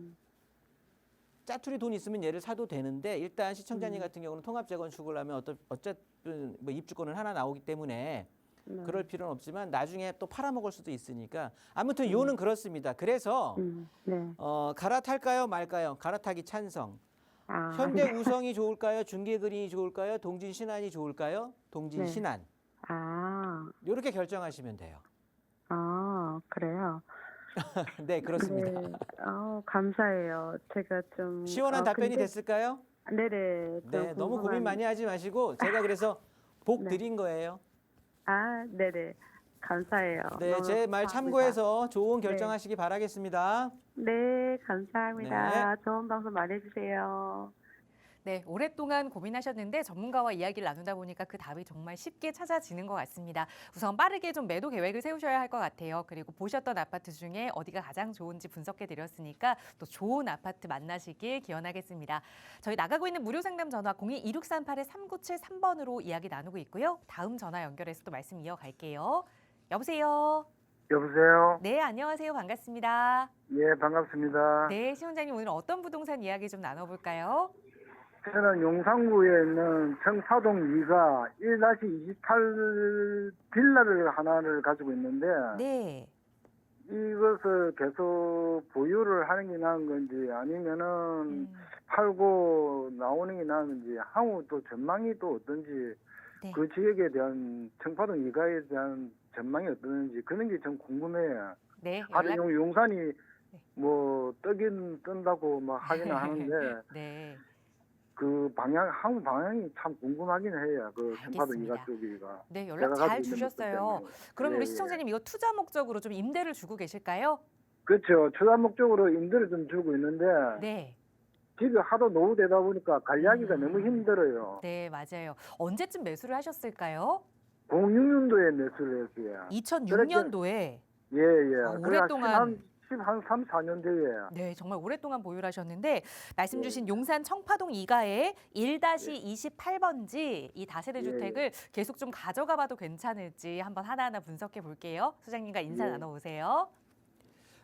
짜투리 돈 있으면 얘를 사도 되는데 일단 시청자님 같은 경우는 통합 재건축을 하면 어쨌든 뭐 입주권은 하나 나오기 때문에 그럴 필요는 없지만 나중에 또 팔아먹을 수도 있으니까 아무튼 요는 그렇습니다. 그래서 네. 갈아탈까요 말까요? 갈아타기 찬성. 아, 현대 네. 우성이 좋을까요? 중계그린이 좋을까요? 동진 신안이 좋을까요? 동진 네. 신안. 아, 이렇게 결정하시면 돼요. 그래요. 네, 그렇습니다. 네. 감사해요. 제가 좀 시원한 답변이 근데 됐을까요? 네네. 좀 네, 너무 고민 궁금한- 많이 하지 마시고 제가 그래서 복 네. 드린 거예요. 네네. 감사해요. 네, 너무 제 말 감사합니다. 참고해서 좋은 네. 결정하시기 바라겠습니다. 네, 감사합니다. 좋은 방송 많이 해주세요. 네, 오랫동안 고민하셨는데 전문가와 이야기를 나누다 보니까 그 답이 정말 쉽게 찾아지는 것 같습니다. 우선 빠르게 좀 매도 계획을 세우셔야 할 것 같아요. 그리고 보셨던 아파트 중에 어디가 가장 좋은지 분석해 드렸으니까 또 좋은 아파트 만나시길 기원하겠습니다. 저희 나가고 있는 무료 상담 전화 02-2638-3973번으로 이야기 나누고 있고요. 다음 전화 연결해서 또 말씀 이어갈게요. 여보세요. 여보세요? 네, 안녕하세요. 반갑습니다. 예, 반갑습니다. 네, 시원자님 오늘 어떤 부동산 이야기 좀 나눠볼까요? 저는 용산구에 있는 청파동 2가 1-28 빌라를 하나를 가지고 있는데 네. 이것을 계속 보유를 하는 게 나은 건지 아니면은 팔고 나오는 게 나은 건지 향후 또 전망이 또 어떤지 네. 그 지역에 대한 청파동 2가에 대한 전망이 어떤지 그런 게 좀 궁금해요. 네, 아주 용산이 뭐 뜨긴 뜬다고 막 하기는 하는데 네. 그 향후 방향이 참 궁금하긴 해요. 그 청파동 알겠습니다. 2가 쪽이가. 네, 연락 제가 잘 가지고 있는 주셨어요. 것들 때문에. 그럼 예, 우리 예. 시청자님 이거 투자 목적으로 좀 임대를 주고 계실까요? 그렇죠. 투자 목적으로 임대를 좀 주고 있는데 네. 집이 하도 노후되다 보니까 관리하기가 너무 힘들어요. 네, 맞아요. 언제쯤 매수를 하셨을까요? 06년도에 매수를 했어요. 2006년도에. 예, 예. 오랫동안. 한 3, 4년 뒤에. 네, 정말 오랫동안 보유를 하셨는데 말씀 예. 주신 용산 청파동 2가에 1-28번지 이 다세대 예. 주택을 계속 좀 가져가 봐도 괜찮을지 한번 하나하나 분석해 볼게요. 소장님과 인사 예. 나눠보세요.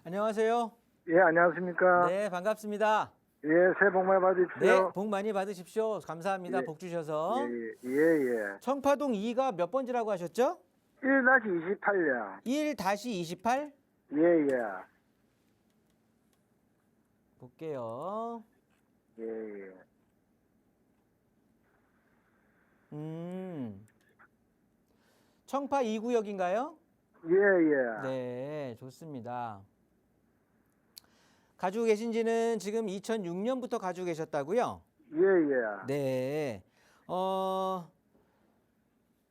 안녕하세요. 예, 안녕하십니까. 네, 반갑습니다. 예, 새해 복 많이 네, 받으십시오. 복 많이 받으십시오. 감사합니다. 예. 복 주셔서. 예, 예. 청파동 2가 몇 번지라고 하셨죠? 1-28년. 1-28? 예, 예. 볼게요. 예, 예. 청파 2구역인가요? 예, 예. 네, 좋습니다. 가지고 계신 지는 지금 2006년부터 가지고 계셨다고요? 예, 예. 네.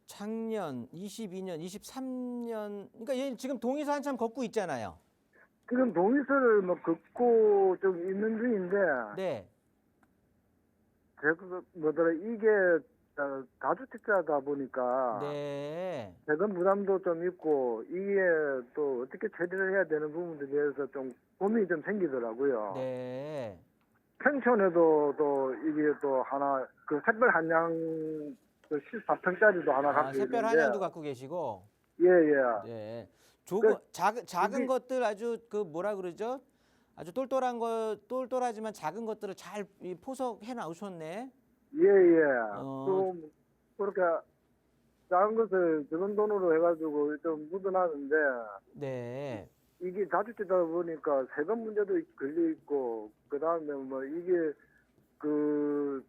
작년, 22년, 23년, 그러니까 얘 지금 동의서 한참 걷고 있잖아요. 지금 동의서를 뭐 긋고 좀 있는 중인데, 네. 제가 뭐더라, 이게 다주택자다 보니까, 네. 세금 부담도 좀 있고, 이게 또 어떻게 처리를 해야 되는 부분에 대해서 좀 고민이 좀 생기더라고요. 네. 평촌에도 또 이게 또 하나, 그 샛별 한양 14평짜리도 하나 갖고 샛별 있는데, 한양도 갖고 계시고. 예, 예. 네. 조금 작은 이게- 것들 아주 그 뭐라 그러죠? 아주 똘똘하지만 작은 것들을 잘 포석해 나오셨네. 예, 예. 어. 좀 그렇게 작은 것을 적은 돈으로 해가지고 좀 묻어놨는데 네. 이게 다주택이다 보니까 세금 문제도 걸려 있고 그 다음에 뭐 이게 그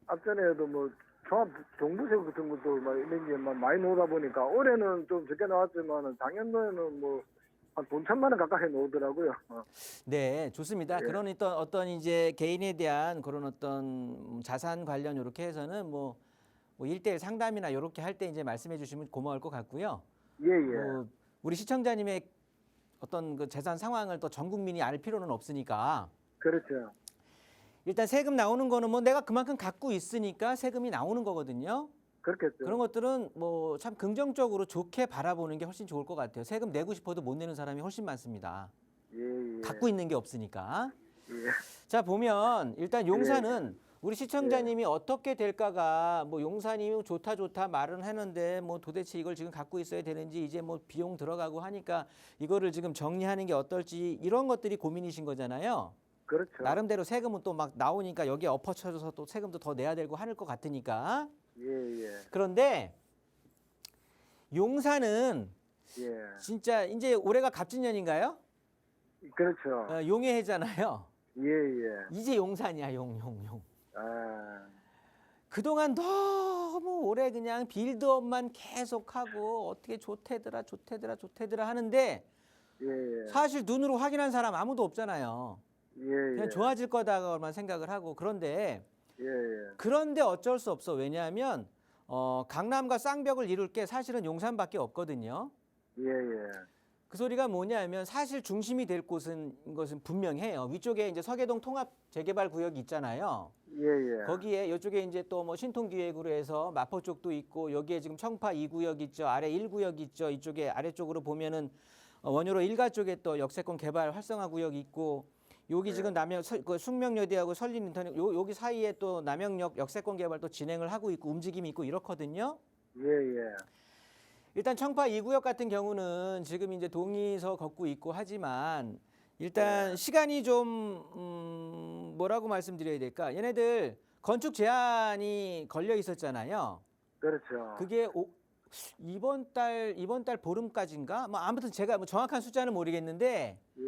앞전에도 뭐 종합 종부세 같은 것도 막 이런 게 막 많이 나오다 보니까 올해는 좀 적게 나왔지만은 작년도에는 뭐 한 돈 1,000만 원 가까이 나오더라고요. 네, 좋습니다. 예. 그런 어떤 이제 개인에 대한 그런 어떤 자산 관련 이렇게 해서는 뭐 1대1 상담이나 이렇게 할 때 이제 말씀해 주시면 고마울 것 같고요. 예, 예. 우리 시청자님의 어떤 그 재산 상황을 또 전 국민이 알 필요는 없으니까 그렇죠. 일단 세금 나오는 거는 뭐 내가 그만큼 갖고 있으니까 세금이 나오는 거거든요. 그렇겠죠. 그런 것들은 뭐 참 긍정적으로 좋게 바라보는 게 훨씬 좋을 것 같아요. 세금 내고 싶어도 못 내는 사람이 훨씬 많습니다. 예, 예. 갖고 있는 게 없으니까. 예. 자, 보면 일단 용산은 우리 시청자님이 어떻게 될까가 뭐 용산이 좋다 말은 하는데 뭐 도대체 이걸 지금 갖고 있어야 되는지 이제 뭐 비용 들어가고 하니까 이거를 지금 정리하는 게 어떨지 이런 것들이 고민이신 거잖아요. 그렇죠. 나름대로 세금은 또 막 나오니까 여기에 엎어쳐져서 또 세금도 더 내야 되고 하는 것 같으니까. 예, 예. 그런데 용산은 예. 진짜 이제 올해가 갑진년인가요? 그렇죠. 용의 해잖아요. 예, 예. 이제 용산이야, 용. 아, 그동안 너무 오래 그냥 빌드업만 계속하고 어떻게 좋대더라 하는데 예, 예. 사실 눈으로 확인한 사람 아무도 없잖아요. 예, 그냥 예. 좋아질 거다만 생각을 하고 그런데 예, 예. 어쩔 수 없어. 왜냐하면 강남과 쌍벽을 이룰 게 사실은 용산밖에 없거든요. 예, 예. 그 소리가 뭐냐면 사실 중심이 될 것은 분명해요. 위쪽에 이제 서계동 통합 재개발 구역이 있잖아요. 예, 예. 거기에 이쪽에 이제 또 뭐 신통기획으로 해서 마포 쪽도 있고 여기에 지금 청파 2구역 있죠. 아래 1구역 있죠. 이쪽에 아래쪽으로 보면은 원효로 1가 쪽에 또 역세권 개발 활성화 구역이 있고 여기 지금 그 숙명여대하고 설림인터넷 여기 사이에 또 남영역 역세권 개발 또 진행을 하고 있고 움직임이 있고 이렇거든요. 예, 예. 일단 청파 2구역 같은 경우는 지금 이제 동의서 걷고 있고 하지만 일단 시간이 좀 뭐라고 말씀드려야 될까? 얘네들 건축 제한이 걸려 있었잖아요. 그렇죠. 그게 이번 달 보름까지인가? 뭐 아무튼 제가 뭐 정확한 숫자는 모르겠는데 예,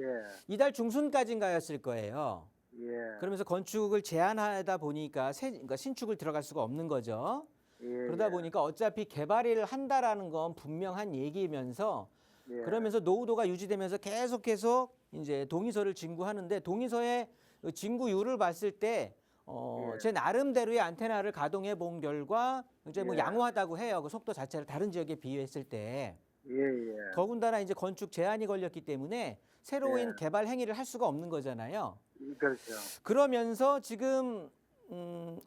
이달 중순까지인가였을 거예요. 예. 그러면서 건축을 제한하다 보니까 그러니까 신축을 들어갈 수가 없는 거죠. 예, 그러다 예. 보니까 어차피 개발을 한다라는 건 분명한 얘기면서 예. 그러면서 노후도가 유지되면서 계속 이제 동의서를 진구하는데 동의서의 진구율을 봤을 때 예. 제 나름대로의 안테나를 가동해 본 결과 이제 뭐 예. 양호하다고 해요. 그 속도 자체를 다른 지역에 비교했을 때. 예, 예. 더군다나 이제 건축 제한이 걸렸기 때문에 새로운 예. 개발 행위를 할 수가 없는 거잖아요. 그렇죠. 그러면서 지금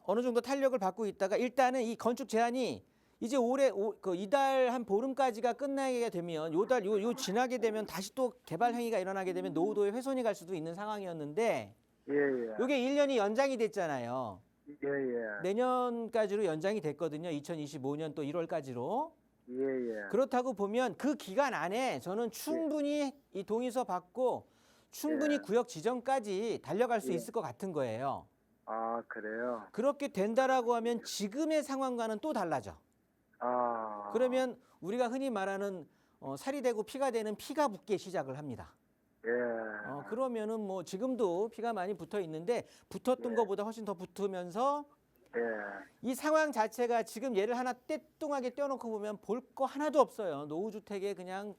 어느 정도 탄력을 받고 있다가 일단은 이 건축 제한이 이제 올해 이달 한 보름까지가 끝나게 되면 요 지나게 되면 다시 또 개발 행위가 일어나게 되면 노후도에 훼손이 갈 수도 있는 상황이었는데 예, 예. 요게 1년이 연장이 됐잖아요. 예, 예. 내년까지로 연장이 됐거든요. 2025년 또 1월까지로. 예, 예. 그렇다고 보면 그 기간 안에 저는 충분히 이 동의서 받고 충분히 예. 구역 지정까지 달려갈 수 예. 있을 것 같은 거예요. 아, 그래요. 그렇게 된다라고 하면 지금의 상황과는 또 달라져. 아. 그러면 우리가 흔히 말하는 살이 되고 피가 되는 피가 붙기 시작을 합니다. 예. 그러면은 뭐 지금도 피가 많이 붙어 있는데 붙었던 예. 것보다 훨씬 더 붙으면서 예. 이 상황 자체가 지금 얘를 하나 떼뚱하게 떼어놓고 보면 볼 거 하나도 없어요. 노후주택에 그냥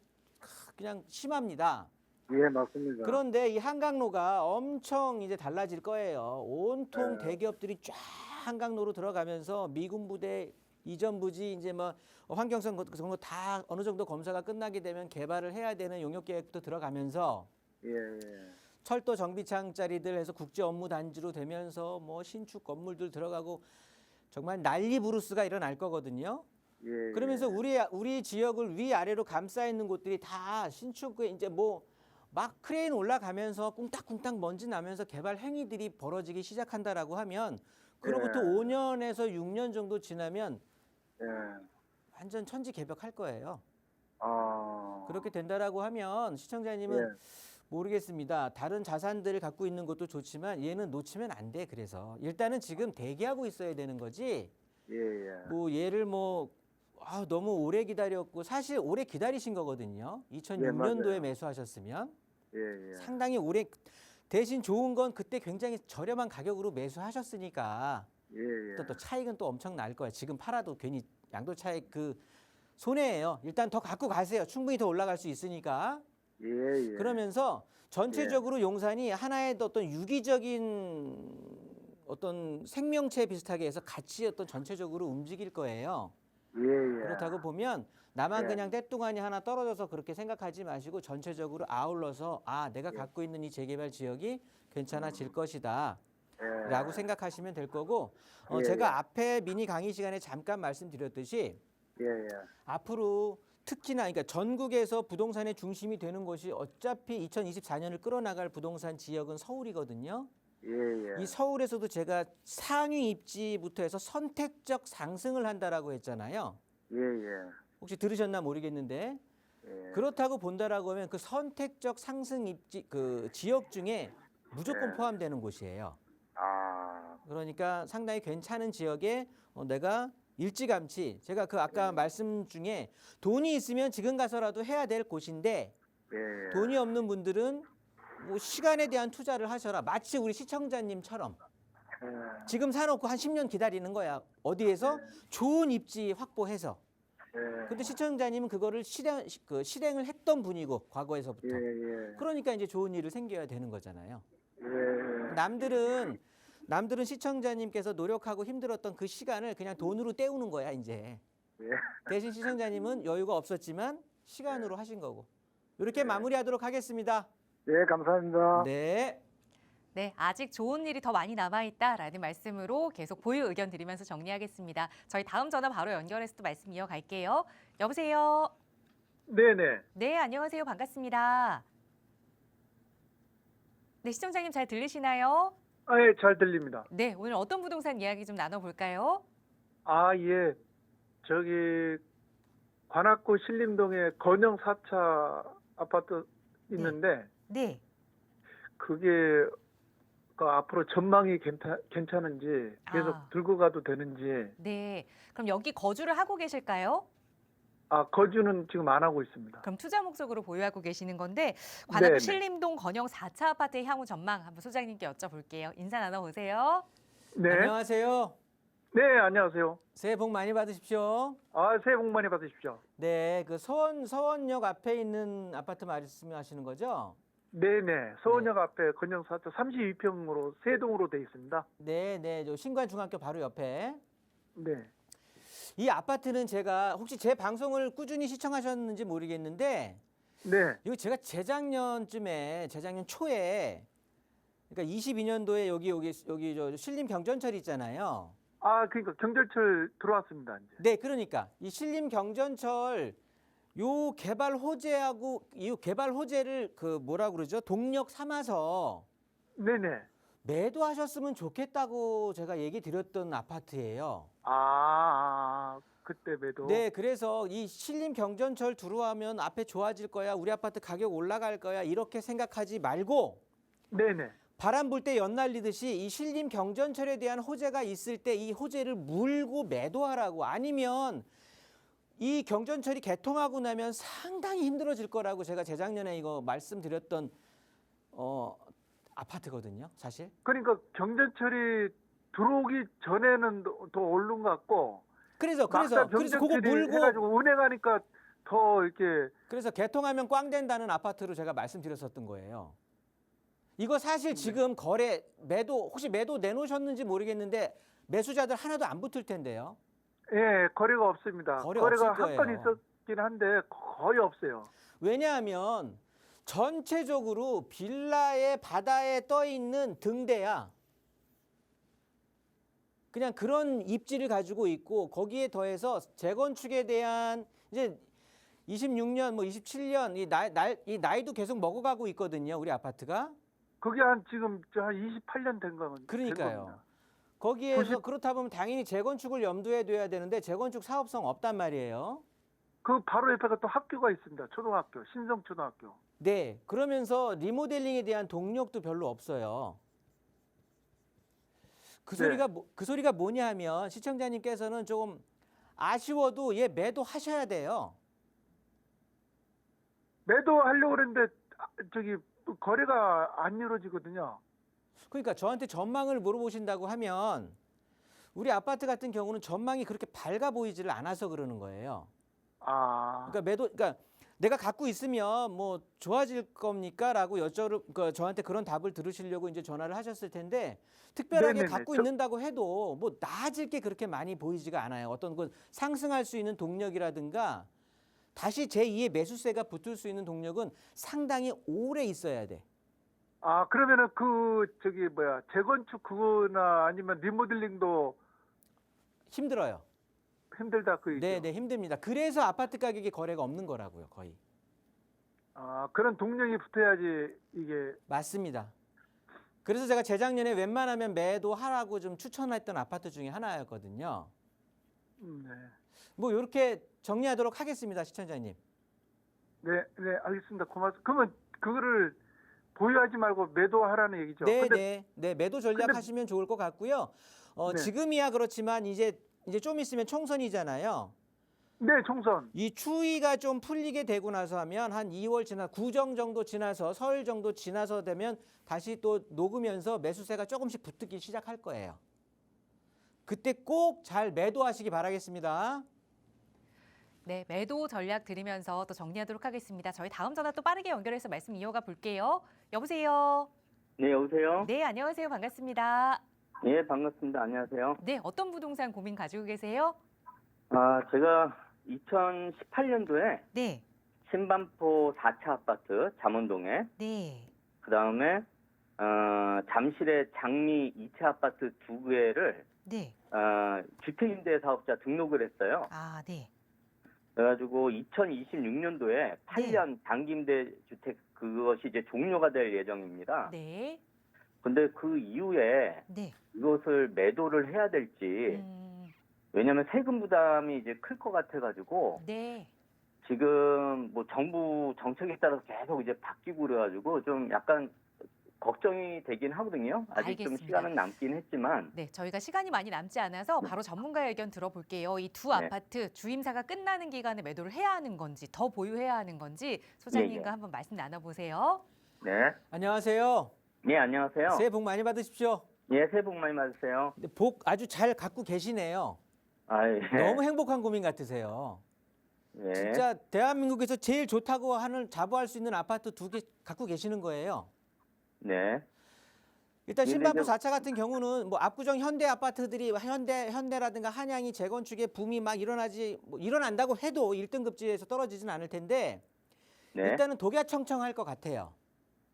심합니다. 예, 맞습니다. 그런데 이 한강로가 엄청 이제 달라질 거예요. 온통 네. 대기업들이 쫙 한강로로 들어가면서 미군 부대 이전 부지 이제 뭐 환경성 그런 거 다 어느 정도 검사가 끝나게 되면 개발을 해야 되는 용역 계획부터 들어가면서 예, 예. 철도 정비창자리들 해서 국제 업무 단지로 되면서 뭐 신축 건물들 들어가고 정말 난리 부르스가 일어날 거거든요. 예. 그러면서 우리 지역을 위아래로 감싸 있는 곳들이 다 신축에 이제 뭐 막 크레인 올라가면서 꿍딱꿍딱 먼지 나면서 개발 행위들이 벌어지기 시작한다라고 하면 그로부터 예. 5년에서 6년 정도 지나면 예. 완전 천지개벽할 거예요. 아. 그렇게 된다라고 하면 시청자님은 예. 모르겠습니다. 다른 자산들을 갖고 있는 것도 좋지만 얘는 놓치면 안 돼. 그래서 일단은 지금 대기하고 있어야 되는 거지. 예, 예. 뭐 얘를 너무 오래 기다렸고 사실 오래 기다리신 거거든요. 2006년도에 맞아요. 매수하셨으면 예, 예. 상당히 오래 대신 좋은 건 그때 굉장히 저렴한 가격으로 매수하셨으니까 예, 예. 또 차익은 또 엄청 날 거예요. 지금 팔아도 괜히 양도 차익 그 손해예요. 일단 더 갖고 가세요. 충분히 더 올라갈 수 있으니까. 예, 예. 그러면서 전체적으로 용산이 하나의 어떤 유기적인 어떤 생명체 비슷하게 해서 같이 어떤 전체적으로 움직일 거예요. 예, 예. 그렇다고 보면 나만 예. 그냥 떼뚱하니 하나 떨어져서 그렇게 생각하지 마시고 전체적으로 아울러서 내가 예. 갖고 있는 이 재개발 지역이 괜찮아질 것이다. 예. 라고 생각하시면 될 거고 예, 제가 예. 앞에 미니 강의 시간에 잠깐 말씀드렸듯이 예, 예. 앞으로 특히나 그러니까 전국에서 부동산의 중심이 되는 곳이 어차피 2024년을 끌어나갈 부동산 지역은 서울이거든요. 예, 예. 이 서울에서도 제가 상위 입지부터 해서 선택적 상승을 한다라고 했잖아요. 예, 예. 혹시 들으셨나 모르겠는데 예. 그렇다고 본다라고 하면 그 선택적 상승 입지 그 지역 중에 무조건 네. 포함되는 곳이에요. 아. 그러니까 상당히 괜찮은 지역에 내가 일찌감치 제가 그 아까 말씀 중에 돈이 있으면 지금 가서라도 해야 될 곳인데 예. 돈이 없는 분들은 뭐 시간에 대한 투자를 하셔라. 마치 우리 시청자님처럼 예. 지금 사놓고 한 10년 기다리는 거야. 어디에서 좋은 입지 확보해서. 예. 근데 시청자님은 그거를 실행을 했던 분이고 과거에서부터. 예. 그러니까 이제 좋은 일을 생겨야 되는 거잖아요. 예. 남들은 시청자님께서 노력하고 힘들었던 그 시간을 그냥 돈으로 때우는 거야 이제. 예. 대신 시청자님은 여유가 없었지만 시간으로 하신 거고. 이렇게 마무리하도록 하겠습니다. 예, 감사합니다. 네. 네, 아직 좋은 일이 더 많이 남아있다라는 말씀으로 계속 보유 의견 드리면서 정리하겠습니다. 저희 다음 전화 바로 연결해서 또 말씀 이어갈게요. 여보세요. 네네. 네, 안녕하세요. 반갑습니다. 네, 시청자님 잘 들리시나요? 아, 예, 잘 들립니다. 네, 오늘 어떤 부동산 이야기 좀 나눠볼까요? 아, 예. 저기, 관악구 신림동에 건영 4차 아파트 있는데, 네, 그게 앞으로 전망이 괜찮은지, 계속 아. 들고 가도 되는지, 네. 그럼 여기 거주를 하고 계실까요? 거주는 지금 안 하고 있습니다. 그럼 투자 목적으로 보유하고 계시는 건데 관악구 네네. 신림동 건영 4차 아파트의 향후 전망 한번 소장님께 여쭤볼게요. 인사 나눠보세요. 네. 안녕하세요. 네, 안녕하세요. 새해 복 많이 받으십시오. 새해 복 많이 받으십시오. 네, 그 서원역 앞에 있는 아파트 말씀하시는 거죠? 네네. 서원역 앞에 건영 4차 32평으로 세 동으로 돼 있습니다. 네, 저 신관중학교 바로 옆에. 네. 이 아파트는 제가 혹시 제 방송을 꾸준히 시청하셨는지 모르겠는데 네. 이거 제가 재작년 초에 그러니까 22년도에 여기 저 신림 경전철 있잖아요. 그러니까 경절철 들어왔습니다, 이제. 네, 그러니까 이 신림 경전철 요 개발 호재하고 이 개발 호재를 그 뭐라 그러죠? 동력 삼아서 네네. 매도하셨으면 좋겠다고 제가 얘기 드렸던 아파트예요. 그때 매도. 네, 그래서 이 신림 경전철 들어오면 앞에 좋아질 거야, 우리 아파트 가격 올라갈 거야 이렇게 생각하지 말고 네네. 바람 불 때 연날리듯이 이 신림 경전철에 대한 호재가 있을 때 이 호재를 물고 매도하라고. 아니면 이 경전철이 개통하고 나면 상당히 힘들어질 거라고 제가 재작년에 이거 말씀드렸던 아파트거든요, 사실. 그러니까 경전철이 들어오기 전에는 더 오른 것 같고. 그래서 막상 그거 경전철이 물고 해가지고 운행하니까 더 이렇게. 그래서 개통하면 꽝 된다는 아파트로 제가 말씀드렸었던 거예요. 이거 사실 지금 혹시 매도 내놓으셨는지 모르겠는데 매수자들 하나도 안 붙을 텐데요. 예, 거래가 없습니다. 거래가 거래가 없을 한 건 거예요. 있었긴 한데 거의 없어요. 왜냐하면 전체적으로 빌라의 바다에 떠 있는 등대야. 그냥 그런 입지를 가지고 있고 거기에 더해서 재건축에 대한 이제 26년, 뭐 27년 이 나이도 계속 먹어가고 있거든요, 우리 아파트가. 그게 지금 한 28년 된 겁니다. 그러니까요. 거기에서 그렇다 보면 당연히 재건축을 염두에 둬야 되는데 재건축 사업성 없단 말이에요. 그 바로 옆에가 또 학교가 있습니다. 초등학교, 신성초등학교. 네, 그러면서 리모델링에 대한 동력도 별로 없어요. 그 소리가 뭐냐 하면 시청자님께서는 조금 아쉬워도 얘 매도하셔야 돼요. 매도하려고 그랬는데 저기 거래가 안 이루어지거든요. 그러니까 저한테 전망을 물어보신다고 하면 우리 아파트 같은 경우는 전망이 그렇게 밝아 보이지를 않아서 그러는 거예요. 그러니까 내가 갖고 있으면 뭐 좋아질 겁니까라고 그러니까 저한테 그런 답을 들으시려고 이제 전화를 하셨을 텐데 특별하게 네네네. 갖고 있는다고 해도 뭐 나아질 게 그렇게 많이 보이지가 않아요. 어떤 그 상승할 수 있는 동력이라든가 다시 제2의 매수세가 붙을 수 있는 동력은 상당히 오래 있어야 돼. 그러면은 재건축 그거나 아니면 리모델링도 힘들어요. 힘들다 그 얘기죠. 네, 힘듭니다. 그래서 아파트 가격이 거래가 없는 거라고요, 거의. 그런 동력이 붙어야지 이게. 맞습니다. 그래서 제가 재작년에 웬만하면 매도하라고 좀 추천했던 아파트 중에 하나였거든요. 네. 뭐 이렇게 정리하도록 하겠습니다, 시청자님. 네, 알겠습니다. 고맙습니다. 그러면 그거를 보유하지 말고 매도하라는 얘기죠. 네, 매도 전략 하시면 좋을 것 같고요. 네. 지금이야 그렇지만 이제 이제 좀 있으면 총선이잖아요. 네, 총선. 이 추위가 좀 풀리게 되고 나서 하면 한 2월 지나 구정 정도 지나서 설 정도 지나서 되면 다시 또 녹으면서 매수세가 조금씩 붙기 시작할 거예요. 그때 꼭 잘 매도하시기 바라겠습니다. 네, 매도 전략 들으면서 또 정리하도록 하겠습니다. 저희 다음 전화 또 빠르게 연결해서 말씀 이어가 볼게요. 여보세요. 네, 여보세요? 네, 안녕하세요. 반갑습니다. 예, 반갑습니다. 안녕하세요. 네, 어떤 부동산 고민 가지고 계세요? 제가 2018년도에 네, 신반포 4차 아파트 잠원동에, 네, 그 다음에 잠실의 장미 2차 아파트 2개를 네. 주택임대 사업자 등록을 했어요. 아, 네. 그래가지고 2026년도에 8년 단기임대 주택 그것이 이제 종료가 될 예정입니다. 네, 근데 그 이후에 네. 이것을 매도를 해야 될지, 왜냐면 세금 부담이 이제 클 것 같아가지고 네. 지금 뭐 정부 정책에 따라서 계속 이제 바뀌고 그래가지고 좀 약간 걱정이 되긴 하거든요. 아직 알겠습니다. 좀 시간은 남긴 했지만. 네, 저희가 시간이 많이 남지 않아서 바로 전문가의 의견 들어볼게요. 이 두 네. 아파트 주임사가 끝나는 기간에 매도를 해야 하는 건지, 더 보유해야 하는 건지 소장님과 예. 한번 말씀 나눠보세요. 네. 안녕하세요. 네, 안녕하세요. 새해 복 많이 받으십시오. 예, 새해 복 많이 받으세요. 근데 복 아주 잘 갖고 계시네요. 예. 너무 행복한 고민 같으세요. 예. 진짜 대한민국에서 제일 좋다고 하는 자부할 수 있는 아파트 2개 갖고 계시는 거예요. 네. 일단 근데 신반포 좀- 4차 같은 경우는 뭐 압구정 현대 아파트들이 현대라든가 한양이 재건축의 붐이 막 일어난다고 해도 1등급지에서 떨어지진 않을 텐데 네. 일단은 독야청청할 것 같아요.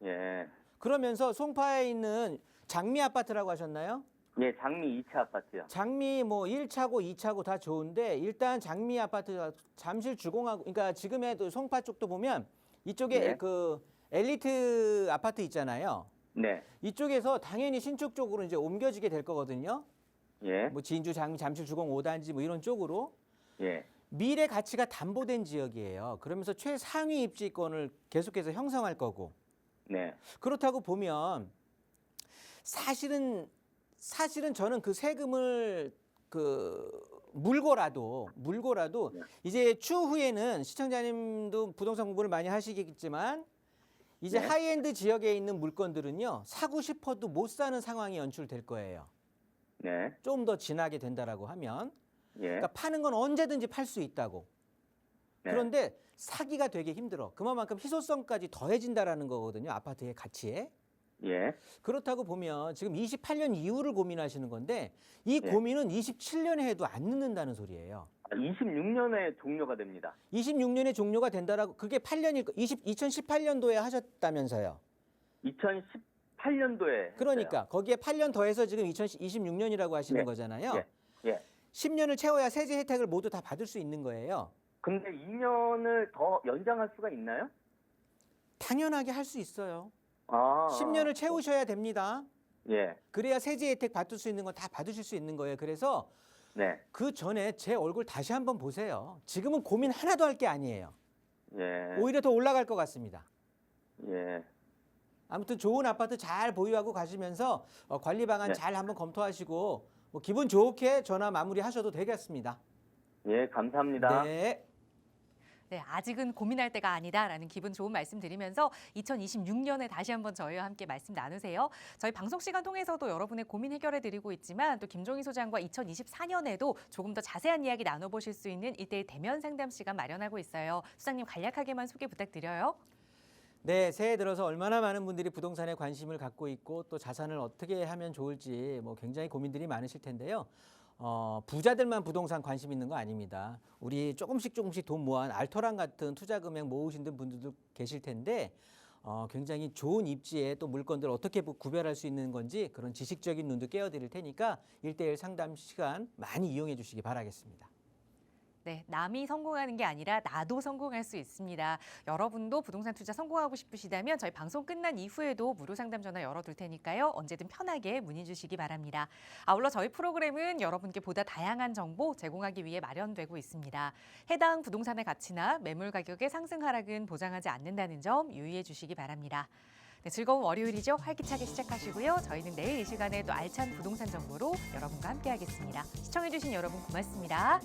예. 그러면서 송파에 있는 장미 아파트라고 하셨나요? 예, 장미 2차 아파트요. 장미 뭐 1차고 2차고 다 좋은데 일단 장미 아파트 잠실 주공하고 그러니까 지금의 또 송파 쪽도 보면 이쪽에 네. 그 엘리트 아파트 있잖아요. 네. 이쪽에서 당연히 신축 쪽으로 이제 옮겨지게 될 거거든요. 예. 뭐 진주, 장미, 잠실 주공 5단지 뭐 이런 쪽으로 예. 미래 가치가 담보된 지역이에요. 그러면서 최상위 입지권을 계속해서 형성할 거고 네. 그렇다고 보면 사실은 저는 그 세금을 물고라도 네. 이제 추후에는 시청자님도 부동산 공부를 많이 하시겠지만 이제 네. 하이엔드 지역에 있는 물건들은요 사고 싶어도 못 사는 상황이 연출될 거예요. 네. 좀 더 지나게 된다라고 하면 예. 그러니까 파는 건 언제든지 팔 수 있다고. 네. 그런데 사기가 되게 힘들어. 그만큼 희소성까지 더해진다라는 거거든요. 아파트의 가치에. 예. 그렇다고 보면 지금 28년 이후를 고민하시는 건데 이 네. 고민은 27년에 해도 안 늦는다는 소리예요. 26년에 종료가 됩니다. 26년에 종료가 된다라고 그게 8년일 2018년도에 하셨다면서요. 2018년도에 그러니까 거기에 8년 더해서 지금 2026년이라고 하시는 네. 거잖아요. 예. 예. 10년을 채워야 세제 혜택을 모두 다 받을 수 있는 거예요. 근데 2년을 더 연장할 수가 있나요? 당연하게 할 수 있어요. 아. 10년을 채우셔야 됩니다. 예. 그래야 세제 혜택 받을 수 있는 건 다 받으실 수 있는 거예요. 그래서 네. 그 전에 제 얼굴 다시 한번 보세요. 지금은 고민 하나도 할 게 아니에요. 예. 오히려 더 올라갈 것 같습니다. 예. 아무튼 좋은 아파트 잘 보유하고 가시면서 관리 방안 네. 잘 한번 검토하시고 뭐 기분 좋게 전화 마무리하셔도 되겠습니다. 예, 감사합니다. 네. 네, 아직은 고민할 때가 아니다라는 기분 좋은 말씀 드리면서 2026년에 다시 한번 저희와 함께 말씀 나누세요. 저희 방송 시간 통해서도 여러분의 고민 해결해 드리고 있지만 또 김종희 소장과 2024년에도 조금 더 자세한 이야기 나눠보실 수 있는 1:1 대면 상담 시간 마련하고 있어요. 소장님 간략하게만 소개 부탁드려요. 네, 새해 들어서 얼마나 많은 분들이 부동산에 관심을 갖고 있고 또 자산을 어떻게 하면 좋을지 뭐 굉장히 고민들이 많으실 텐데요. 부자들만 부동산 관심 있는 거 아닙니다. 우리 조금씩 돈 모아 알토란 같은 투자 금액 모으신 분들도 계실 텐데 굉장히 좋은 입지에 또 물건들 어떻게 구별할 수 있는 건지 그런 지식적인 눈도 깨워드릴 테니까 1:1 상담 시간 많이 이용해 주시기 바라겠습니다. 네, 남이 성공하는 게 아니라 나도 성공할 수 있습니다. 여러분도 부동산 투자 성공하고 싶으시다면 저희 방송 끝난 이후에도 무료 상담 전화 열어둘 테니까요. 언제든 편하게 문의 주시기 바랍니다. 아울러 저희 프로그램은 여러분께 보다 다양한 정보 제공하기 위해 마련되고 있습니다. 해당 부동산의 가치나 매물 가격의 상승 하락은 보장하지 않는다는 점 유의해 주시기 바랍니다. 네, 즐거운 월요일이죠. 활기차게 시작하시고요. 저희는 내일 이 시간에 또 알찬 부동산 정보로 여러분과 함께하겠습니다. 시청해주신 여러분 고맙습니다.